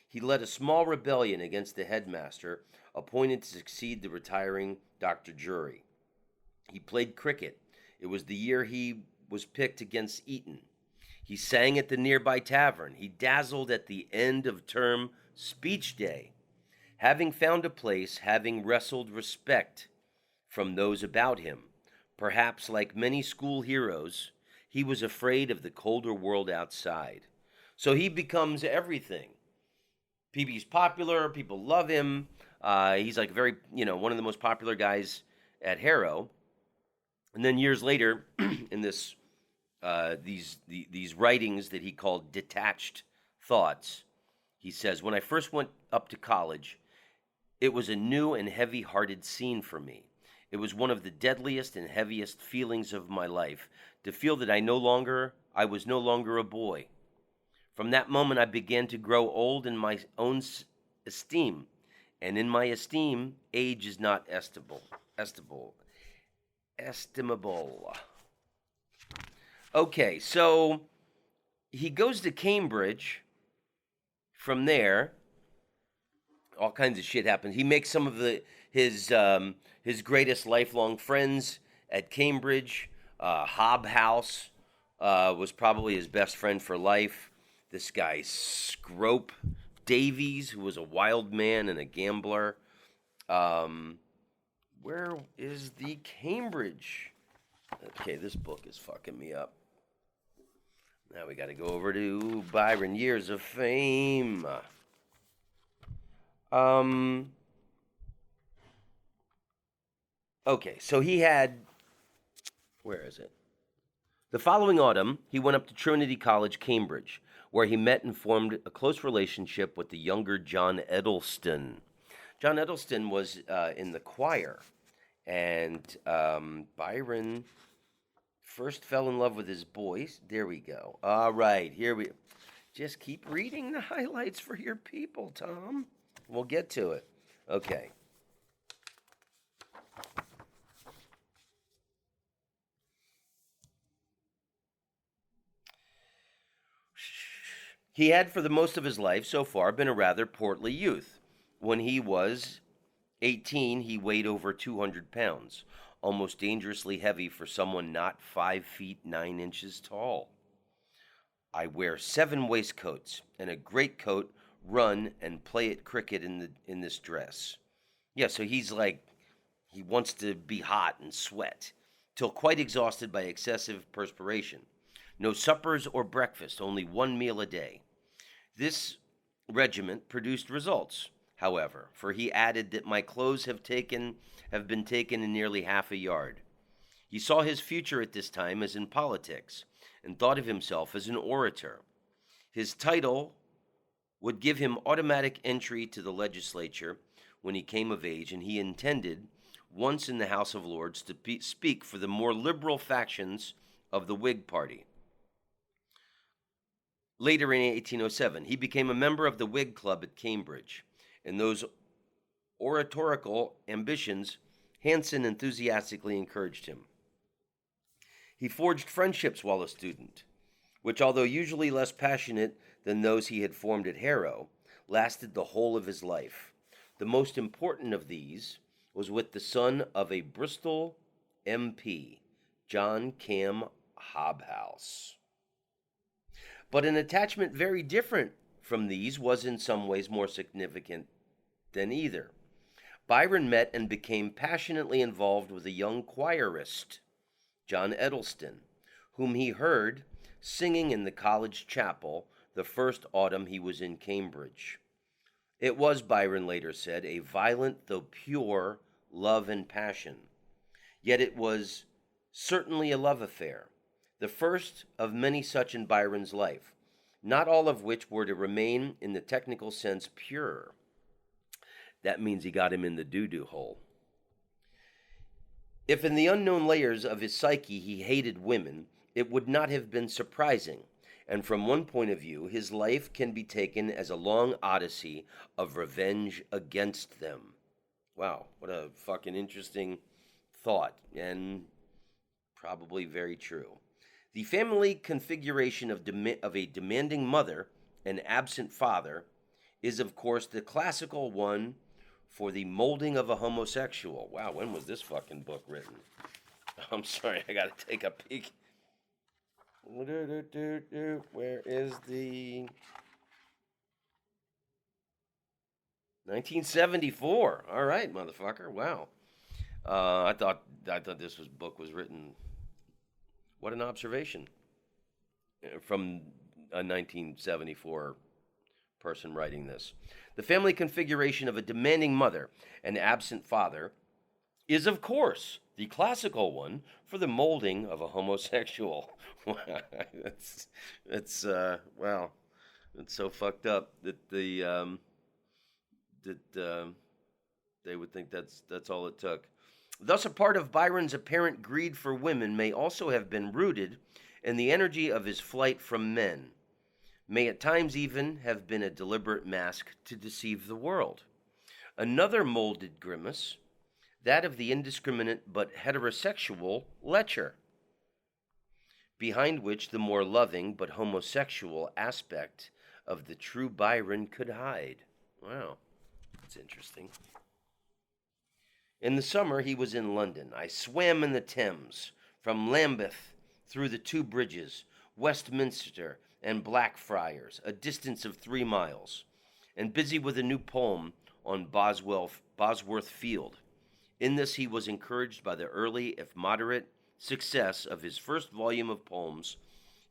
He led a small rebellion against the headmaster, appointed to succeed the retiring Dr. Jury. He played cricket. It was the year he was picked against Eton. He sang at the nearby tavern. He dazzled at the end of term speech day. Having found a place, having wrestled respect from those about him, perhaps like many school heroes, he was afraid of the colder world outside. So he becomes everything. He's popular, people love him. He's like very, one of the most popular guys at Harrow. And then years later, in this these writings that he called Detached Thoughts, he says, "When I first went up to college, it was a new and heavy-hearted scene for me. It was one of the deadliest and heaviest feelings of my life, to feel that I was no longer a boy. From that moment I began to grow old in my own esteem, and in my esteem, age is not estimable. Okay, so he goes to Cambridge. From there, all kinds of shit happens. He makes some of his greatest lifelong friends at Cambridge. Hobhouse was probably his best friend for life. This guy Scrope Davies, who was a wild man and a gambler. Where is the Cambridge? Okay, this book is fucking me up. Now we got to go over to Byron, Years of Fame. Okay, so he had, where is it? The following autumn, he went up to Trinity College, Cambridge, where he met and formed a close relationship with the younger John Edelston. John Edelston was in the choir, and Byron first fell in love with his voice. There we go. All right, here we just keep reading the highlights for your people, Tom. We'll get to it. Okay. He had, for the most of his life so far, been a rather portly youth. When he was 18, he weighed over 200 pounds, almost dangerously heavy for someone not 5 feet 9 inches tall. I wear 7 waistcoats and a greatcoat, run and play at cricket in this dress. Yeah, so he's like, he wants to be hot and sweat, till quite exhausted by excessive perspiration. No suppers or breakfast, only 1 meal a day. This regiment produced results, however, for he added that my clothes have been taken in nearly half a yard. He saw his future at this time as in politics, and thought of himself as an orator. His title would give him automatic entry to the legislature when he came of age, and he intended, once in the House of Lords, to speak for the more liberal factions of the Whig party. Later in 1807, he became a member of the Whig Club at Cambridge. In those oratorical ambitions, Hanson enthusiastically encouraged him. He forged friendships while a student, which, although usually less passionate than those he had formed at Harrow, lasted the whole of his life. The most important of these was with the son of a Bristol MP, John Cam Hobhouse. But an attachment very different from these was in some ways more significant than either. Byron met and became passionately involved with a young choirist, John Edelston, whom he heard singing in the college chapel the first autumn he was in Cambridge. It was, Byron later said, a violent though pure love and passion. Yet it was certainly a love affair, the first of many such in Byron's life, not all of which were to remain in the technical sense pure. That means he got him in the doo-doo hole. If in the unknown layers of his psyche he hated women, it would not have been surprising, and from one point of view, his life can be taken as a long odyssey of revenge against them. Wow, what a fucking interesting thought, and probably very true. The family configuration of a demanding mother and absent father is, of course, the classical one for the molding of a homosexual. Wow, when was this fucking book written? I'm sorry, I gotta take a peek. Where is the... 1974. All right, motherfucker. Wow. I thought this book was written... What an observation from a 1974 person writing this. The family configuration of a demanding mother and absent father is, of course, the classical one for the molding of a homosexual. it's so fucked up that they would think that's all it took. Thus, a part of Byron's apparent greed for women may also have been rooted in the energy of his flight from men, may at times even have been a deliberate mask to deceive the world. Another molded grimace, that of the indiscriminate but heterosexual lecher, behind which the more loving but homosexual aspect of the true Byron could hide. Wow, that's interesting. In the summer, he was in London. I swam in the Thames, from Lambeth through the two bridges, Westminster and Blackfriars, a distance of 3 miles, and busy with a new poem on Bosworth Field. In this, he was encouraged by the early, if moderate, success of his first volume of poems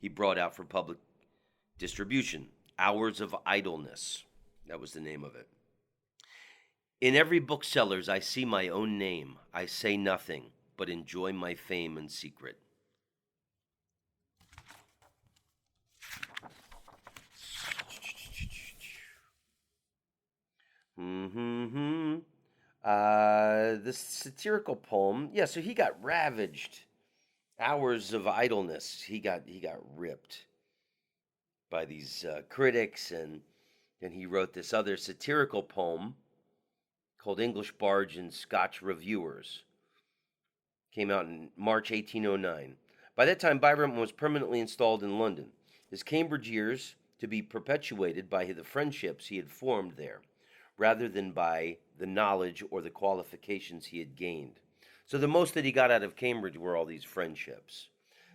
he brought out for public distribution, Hours of Idleness. That was the name of it. In every bookseller's I see my own name. I say nothing, but enjoy my fame in secret. This satirical poem, yeah, so he got ravaged. Hours of Idleness. He got ripped by these critics, and then he wrote this other satirical poem called English Bards and Scotch Reviewers. Came out in March 1809. By that time, Byron was permanently installed in London, his Cambridge years to be perpetuated by the friendships he had formed there, rather than by the knowledge or the qualifications he had gained. So the most that he got out of Cambridge were all these friendships.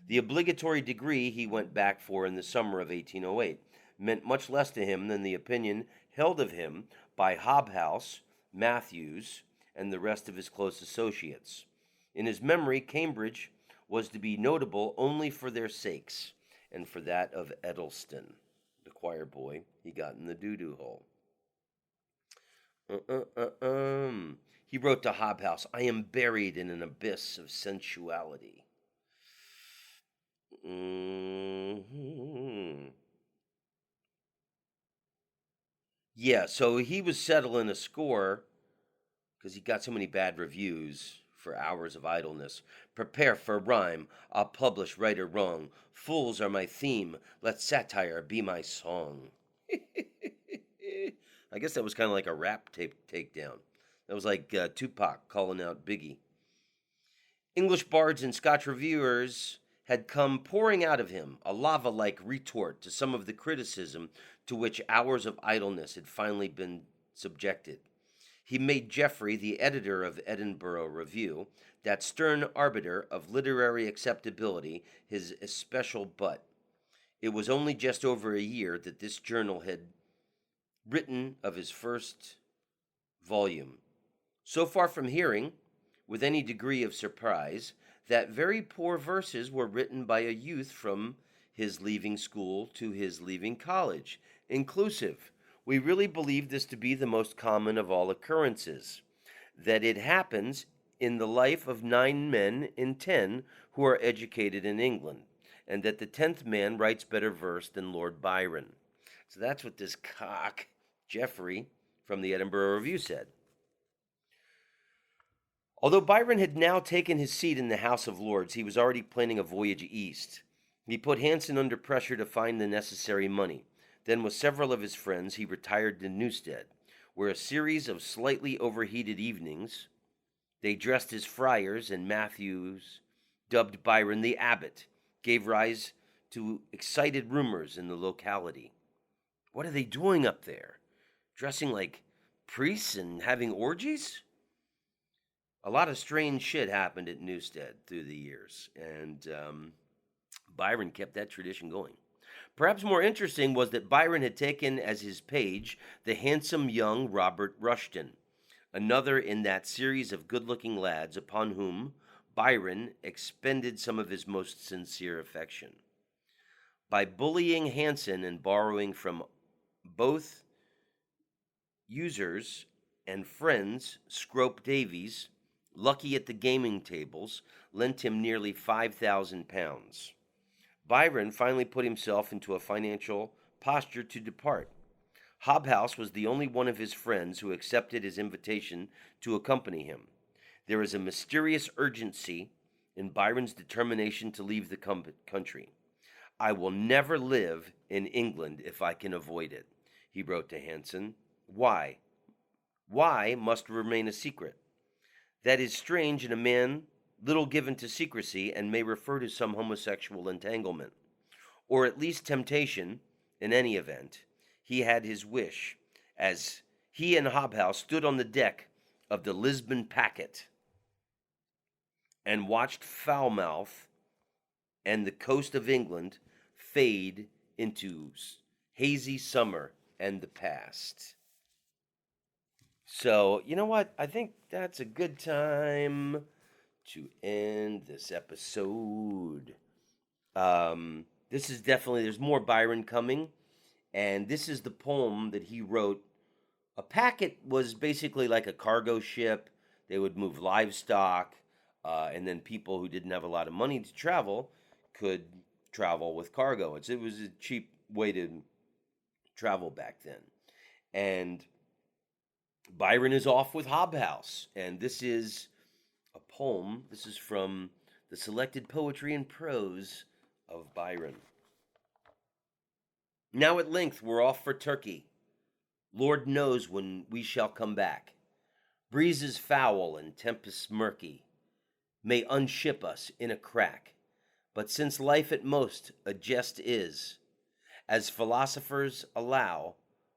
The obligatory degree he went back for in the summer of 1808 meant much less to him than the opinion held of him by Hobhouse, Matthews, and the rest of his close associates. In his memory, Cambridge was to be notable only for their sakes, and for that of Edelston, the choir boy he got in the doo-doo hole. He wrote to Hobhouse, I am buried in an abyss of sensuality. Yeah, so he was settling a score because he got so many bad reviews for Hours of Idleness. Prepare for rhyme, I'll publish right or wrong. Fools are my theme, let satire be my song. I guess that was kind of like a rap takedown. That was like Tupac calling out Biggie. English bards and Scotch reviewers had come pouring out of him, a lava-like retort to some of the criticism to which Hours of Idleness had finally been subjected. He made Geoffrey, the editor of Edinburgh Review, that stern arbiter of literary acceptability, his especial butt. It was only just over a year that this journal had written of his first volume. So far from hearing, with any degree of surprise, that very poor verses were written by a youth from his leaving school to his leaving college, inclusive. We really believe this to be the most common of all occurrences, that it happens in the life of 9 men in 10 who are educated in England, and that the 10th man writes better verse than Lord Byron. So that's what this cock, Geoffrey, from the Edinburgh Review said. Although Byron had now taken his seat in the House of Lords, he was already planning a voyage east. He put Hanson under pressure to find the necessary money. Then, with several of his friends, he retired to Newstead, where a series of slightly overheated evenings, they dressed as friars, and Matthews, dubbed Byron the Abbot, gave rise to excited rumors in the locality. What are they doing up there? Dressing like priests and having orgies? A lot of strange shit happened at Newstead through the years, and Byron kept that tradition going. Perhaps more interesting was that Byron had taken as his page the handsome young Robert Rushton, another in that series of good-looking lads upon whom Byron expended some of his most sincere affection. By bullying Hanson and borrowing from both users and friends, Scrope Davies, lucky at the gaming tables, lent him nearly £5,000. Byron finally put himself into a financial posture to depart. Hobhouse was the only one of his friends who accepted his invitation to accompany him. There is a mysterious urgency in Byron's determination to leave the country. I will never live in England if I can avoid it, he wrote to Hanson. Why? Why must remain a secret? That is strange in a man little given to secrecy and may refer to some homosexual entanglement, or at least temptation. In any event, he had his wish, as he and Hobhouse stood on the deck of the Lisbon packet and watched Falmouth and the coast of England fade into hazy summer and the past. So, you know what? I think that's a good time to end this episode. This is definitely, there's more Byron coming, and this is the poem that he wrote. A packet was basically like a cargo ship. They would move livestock, and then people who didn't have a lot of money to travel could travel with cargo. It was a cheap way to travel back then. And Byron is off with Hobhouse, and this is a poem. This is from the Selected Poetry and Prose of Byron. Now at length we're off for Turkey. Lord knows when we shall come back. Breezes foul and tempests murky may unship us in a crack. But since life at most a jest is, as philosophers allow,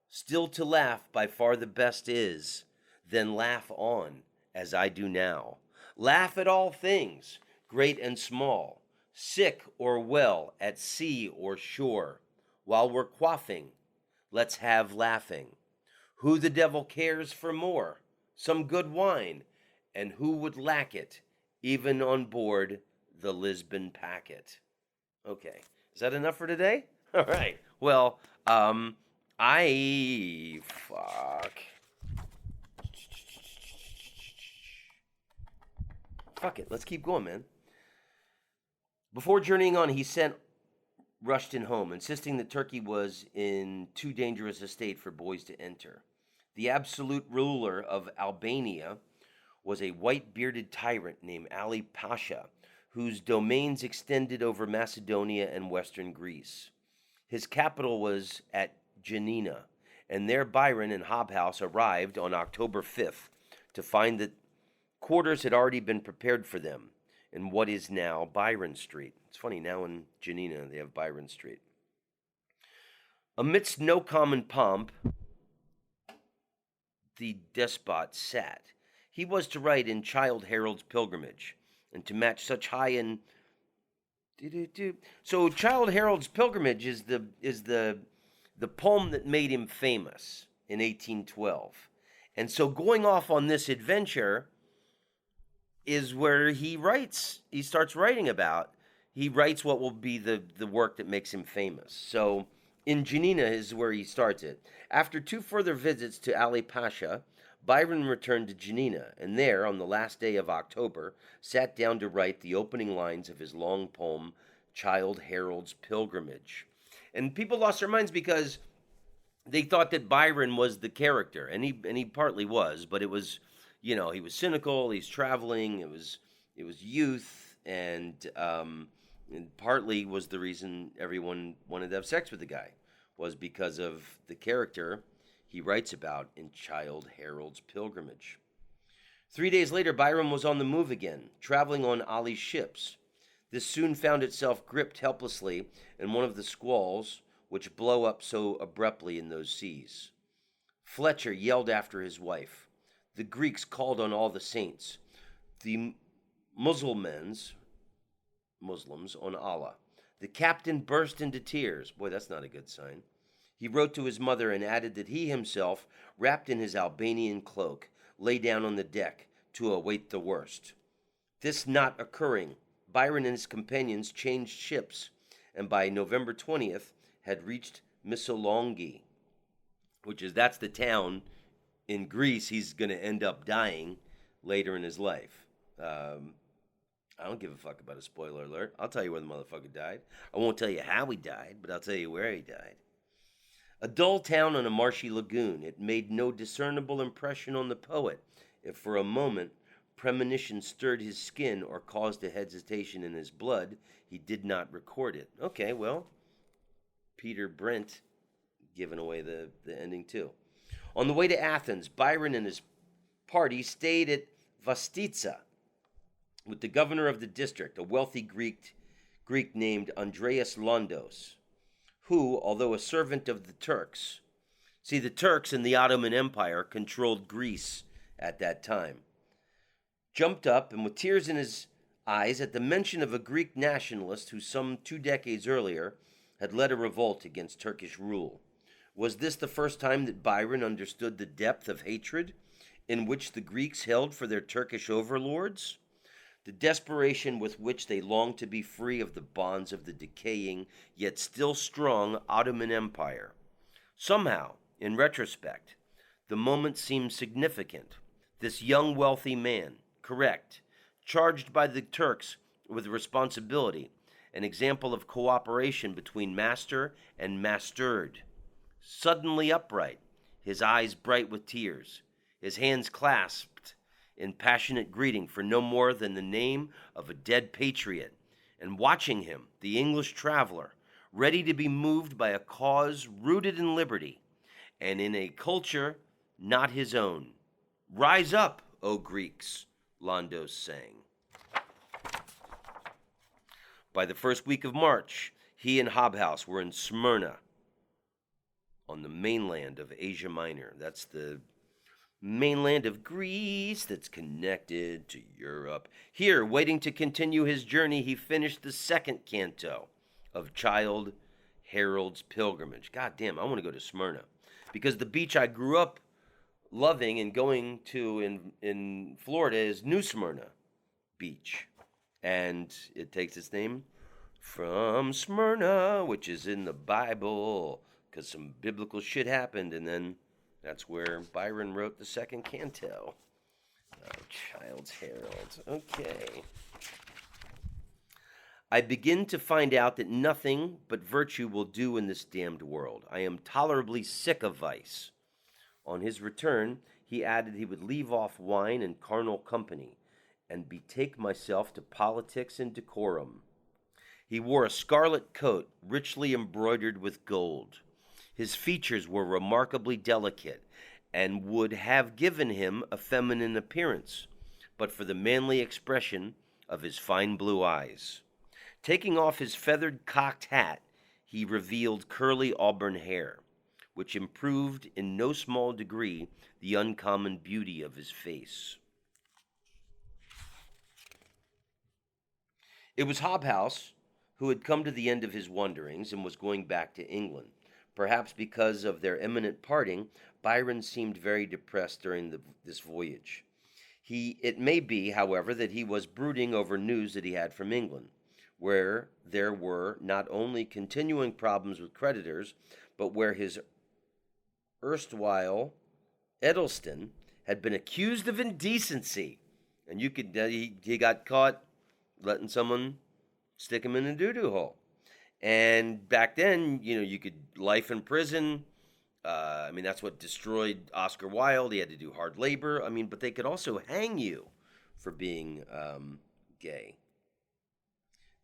still to laugh by far the best is, then laugh on, as I do now. Laugh at all things, great and small, sick or well, at sea or shore. While we're quaffing, let's have laughing. Who the devil cares for more? Some good wine, and who would lack it, even on board the Lisbon packet? Okay, is that enough for today? All right. Well, fuck it. Let's keep going, man. Before journeying on, he sent Rushton home, insisting that Turkey was in too dangerous a state for boys to enter. The absolute ruler of Albania was a white-bearded tyrant named Ali Pasha, whose domains extended over Macedonia and western Greece. His capital was at Janina, and there Byron and Hobhouse arrived on October 5th to find that quarters had already been prepared for them in what is now Byron Street. It's funny, now in Janina they have Byron Street. Amidst no common pomp, the despot sat. He was to write in Childe Harold's Pilgrimage, and to match such high in. So Childe Harold's Pilgrimage is the poem that made him famous in 1812, and so going off on this adventure is where he starts writing about. He writes what will be the work that makes him famous. So in Janina is where he starts it. After two further visits to Ali Pasha, Byron returned to Janina, and there, on the last day of October, sat down to write the opening lines of his long poem, Childe Harold's Pilgrimage. And people lost their minds because they thought that Byron was the character, and he partly was, but it was, he was cynical, he's traveling, it was youth, and partly was the reason everyone wanted to have sex with the guy, was because of the character he writes about in Childe Harold's Pilgrimage. 3 days later, Byron was on the move again, traveling on Ali's ships. This soon found itself gripped helplessly in one of the squalls which blow up so abruptly in those seas. Fletcher yelled after his wife. The Greeks called on all the saints. The Muslims on Allah. The captain burst into tears. Boy, that's not a good sign. He wrote to his mother and added that he himself, wrapped in his Albanian cloak, lay down on the deck to await the worst. This not occurring, Byron and his companions changed ships, and by November 20th had reached Missolonghi, that's the town in Greece he's going to end up dying later in his life. I don't give a fuck about a spoiler alert. I'll tell you where the motherfucker died. I won't tell you how he died, but I'll tell you where he died. A dull town on a marshy lagoon, it made no discernible impression on the poet if for a moment premonition stirred his skin or caused a hesitation in his blood. He did not record it. Okay, well, Peter Brent giving away the ending too. On the way to Athens, Byron and his party stayed at Vastitsa with the governor of the district, a wealthy Greek named Andreas Londos, who, although a servant of the Turks, see, the Turks in the Ottoman Empire controlled Greece at that time, jumped up and with tears in his eyes at the mention of a Greek nationalist who some 2 decades earlier had led a revolt against Turkish rule. Was this the first time that Byron understood the depth of hatred in which the Greeks held for their Turkish overlords? The desperation with which they longed to be free of the bonds of the decaying, yet still strong Ottoman Empire. Somehow, in retrospect, the moment seems significant. This young, wealthy man, correct, charged by the Turks with responsibility, an example of cooperation between master and mastered, suddenly upright, his eyes bright with tears, his hands clasped in passionate greeting for no more than the name of a dead patriot, and watching him, the English traveler, ready to be moved by a cause rooted in liberty and in a culture not his own. Rise up, O Greeks, Londos sang. By the first week of March, he and Hobhouse were in Smyrna, on the mainland of Asia Minor. That's the mainland of Greece that's connected to Europe. Here, waiting to continue his journey, he finished the second canto of Childe Harold's Pilgrimage. God damn, I want to go to Smyrna, because the beach I grew up loving and going to in Florida is New Smyrna Beach. And it takes its name from Smyrna, which is in the Bible, because some biblical shit happened, and then that's where Byron wrote the second canto. Childe Harold. Okay. I begin to find out that nothing but virtue will do in this damned world. I am tolerably sick of vice. On his return, he added he would leave off wine and carnal company and betake myself to politics and decorum. He wore a scarlet coat richly embroidered with gold. His features were remarkably delicate and would have given him a feminine appearance, but for the manly expression of his fine blue eyes. Taking off his feathered cocked hat, he revealed curly auburn hair, which improved in no small degree the uncommon beauty of his face. It was Hobhouse who had come to the end of his wanderings and was going back to England. Perhaps because of their imminent parting, Byron seemed very depressed during this voyage. It may be, however, that he was brooding over news that he had from England, where there were not only continuing problems with creditors, but where his erstwhile Edelston had been accused of indecency. And he got caught letting someone stick him in a doo-doo hole. And back then, you could life in prison. That's what destroyed Oscar Wilde. He had to do hard labor. But they could also hang you for being gay.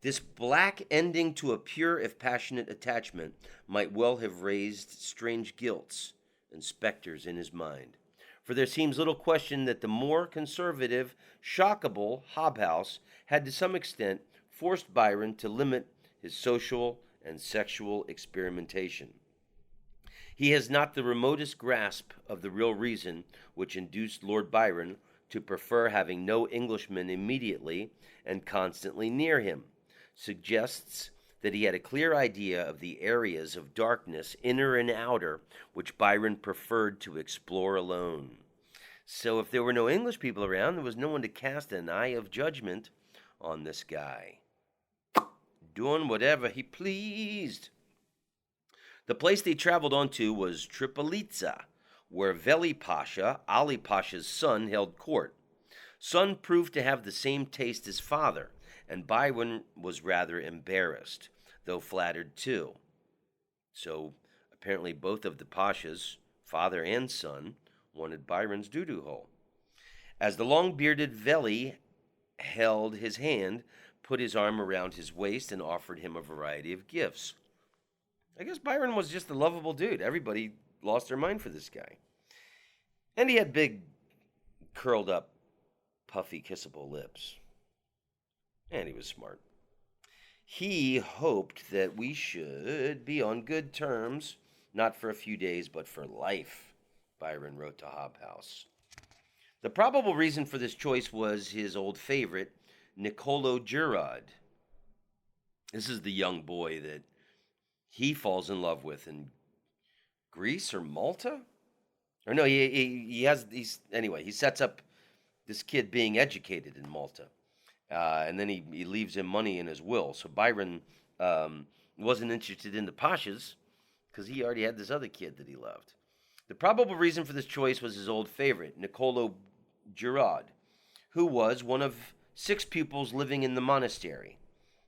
This black ending to a pure, if passionate, attachment might well have raised strange guilts and specters in his mind. For there seems little question that the more conservative, shockable Hobhouse had to some extent forced Byron to limit his social and sexual experimentation. He has not the remotest grasp of the real reason which induced Lord Byron to prefer having no Englishman immediately and constantly near him. Suggests that he had a clear idea of the areas of darkness, inner and outer, which Byron preferred to explore alone. So if there were no English people around, there was no one to cast an eye of judgment on this guy, doing whatever he pleased. The place they traveled on to was Tripolitza, where Veli Pasha, Ali Pasha's son, held court. Son proved to have the same taste as father, and Byron was rather embarrassed, though flattered too. So apparently both of the Pashas, father and son, wanted Byron's doo-doo hole. As the long-bearded Veli held his hand, put his arm around his waist, and offered him a variety of gifts. I guess Byron was just a lovable dude. Everybody lost their mind for this guy. And he had big, curled up, puffy, kissable lips. And he was smart. He hoped that we should be on good terms, not for a few days, but for life, Byron wrote to Hobhouse. The probable reason for this choice was his old favorite, Nicolo Girod. This is the young boy that he falls in love with in Greece or Malta? Or no, he sets up this kid being educated in Malta. And then he leaves him money in his will. So Byron wasn't interested in the Pashas because he already had this other kid that he loved. The probable reason for this choice was his old favorite, Nicolo Girod, who was one of 6 pupils living in the monastery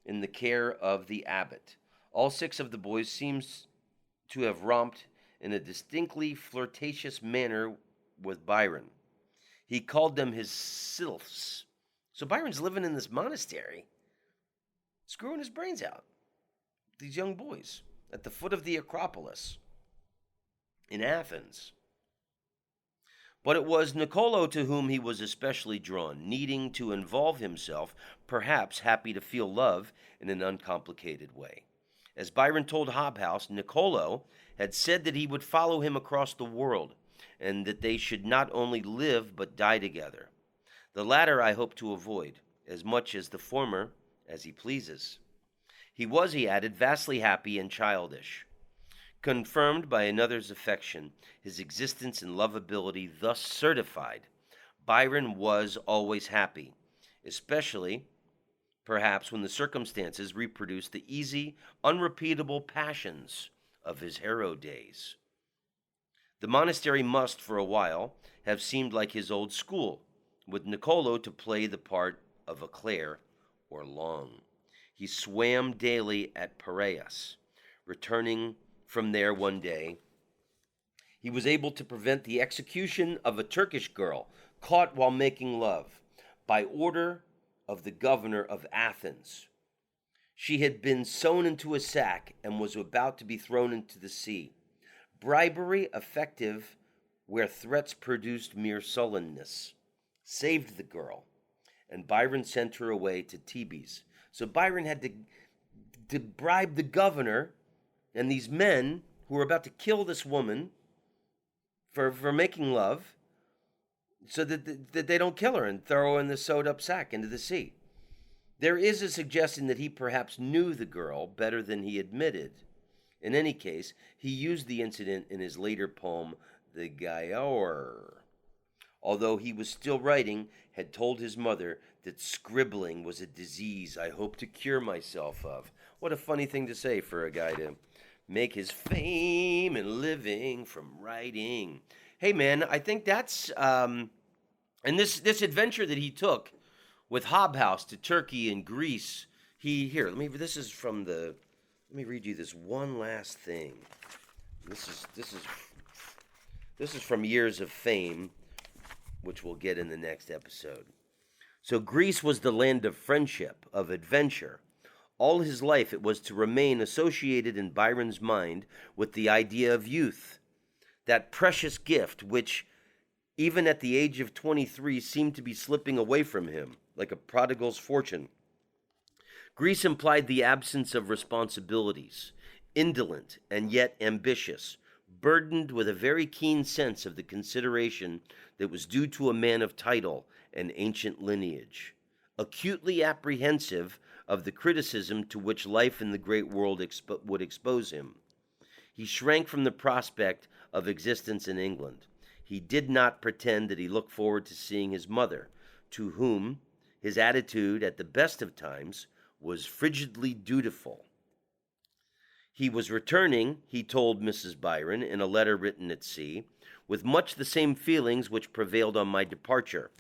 in the care of the abbot. All 6 of the boys seems to have romped in a distinctly flirtatious manner with Byron. He called them his sylphs. So Byron's living in this monastery, screwing his brains out. These young boys at the foot of the Acropolis in Athens. But it was Nicolo to whom he was especially drawn, needing to involve himself, perhaps happy to feel love in an uncomplicated way. As Byron told Hobhouse, Nicolo had said that he would follow him across the world, and that they should not only live but die together. The latter I hope to avoid, as much as the former, as he pleases. He was, he added, vastly happy and childish. Confirmed by another's affection, his existence and lovability thus certified, Byron was always happy, especially, perhaps, when the circumstances reproduced the easy, unrepeatable passions of his Harrow days. The monastery must, for a while, have seemed like his old school, with Nicolo to play the part of a Clare or Long. He swam daily at Piraeus. Returning from there one day, he was able to prevent the execution of a Turkish girl caught while making love by order of the governor of Athens. She had been sewn into a sack and was about to be thrown into the sea. Bribery, effective where threats produced mere sullenness, saved the girl, and Byron sent her away to Thebes. So Byron had to bribe the governor and these men who were about to kill this woman for making love, so that they don't kill her and throw her in the sewed-up sack into the sea. There is a suggestion that he perhaps knew the girl better than he admitted. In any case, he used the incident in his later poem, The Giaour. Although he was still writing, had told his mother that scribbling was a disease I hope to cure myself of. What a funny thing to say for a guy to make his fame and living from writing. Hey, man, I think that's... and this adventure that he took with Hobhouse to Turkey and Greece, let me read you this one last thing. This is from Years of Fame, which we'll get in the next episode. So Greece was the land of friendship, of adventure. All his life it was to remain associated in Byron's mind with the idea of youth, that precious gift which, even at the age of 23, seemed to be slipping away from him, like a prodigal's fortune. Greece implied the absence of responsibilities, indolent and yet ambitious, burdened with a very keen sense of the consideration that was due to a man of title and ancient lineage, acutely apprehensive of the criticism to which life in the great world would expose him. He shrank from the prospect of existence in England. He did not pretend that he looked forward to seeing his mother, to whom his attitude at the best of times was frigidly dutiful. He was returning, he told Mrs. Byron in a letter written at sea, with much the same feelings which prevailed on my departure,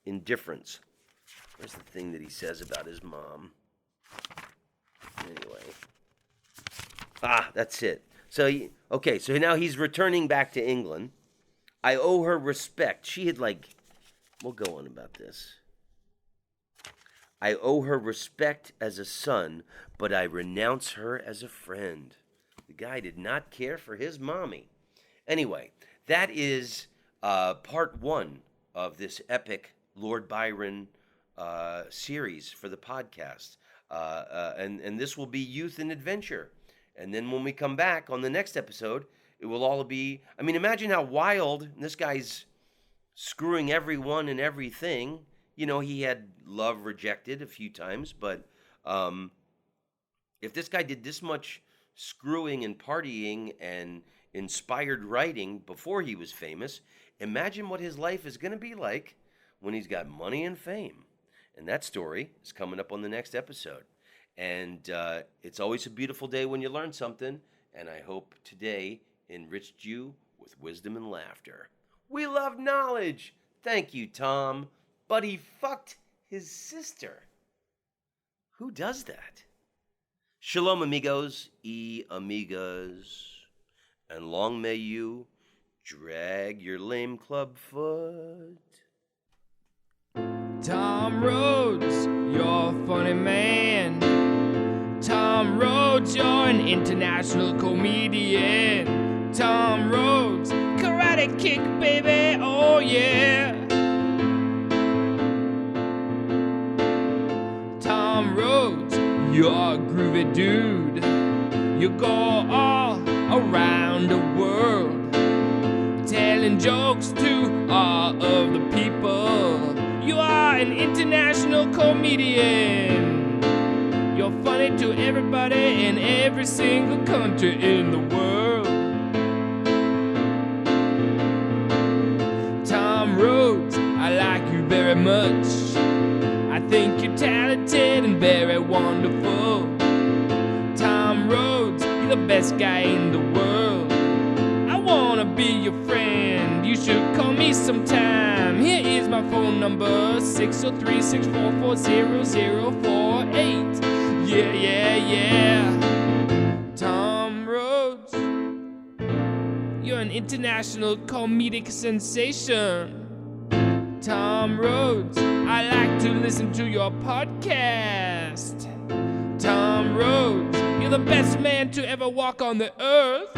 indifference. Where's the thing that he says about his mom? Anyway. That's it. So now he's returning back to England. I owe her respect. She had we'll go on about this. I owe her respect as a son, but I renounce her as a friend. The guy did not care for his mommy. Anyway, that is part one of this epic Lord Byron series for the podcast. And this will be youth and adventure. And then when we come back on the next episode, it will all be, I mean, imagine how wild, this guy's screwing everyone and everything. You know, he had love rejected a few times, but if this guy did this much screwing and partying and inspired writing before he was famous, imagine what his life is going to be like when he's got money and fame. And that story is coming up on the next episode. And it's always a beautiful day when you learn something, and I hope today enriched you with wisdom and laughter. We love knowledge. Thank you, Tom. But he fucked his sister. Who does that? Shalom, amigos y amigas. And long may you drag your lame club foot. Tom Rhodes, you're a funny man. Tom Rhodes, you're an international comedian. Tom Rhodes, karate kick, baby, oh yeah. Tom Rhodes, you're a groovy dude. You go all around the world, telling jokes to all of the people. You are an international comedian. You're funny to everybody in every single country in the world. Tom Rhodes, I like you very much. I think you're talented and very wonderful. Tom Rhodes, you're the best guy in the world. I wanna be your friend. You should call me sometime. Here is my phone number, 603-644-0048. Yeah, yeah, yeah. Tom Rhodes, you're an international comedic sensation. Tom Rhodes, I like to listen to your podcast. Tom Rhodes, you're the best man to ever walk on the earth.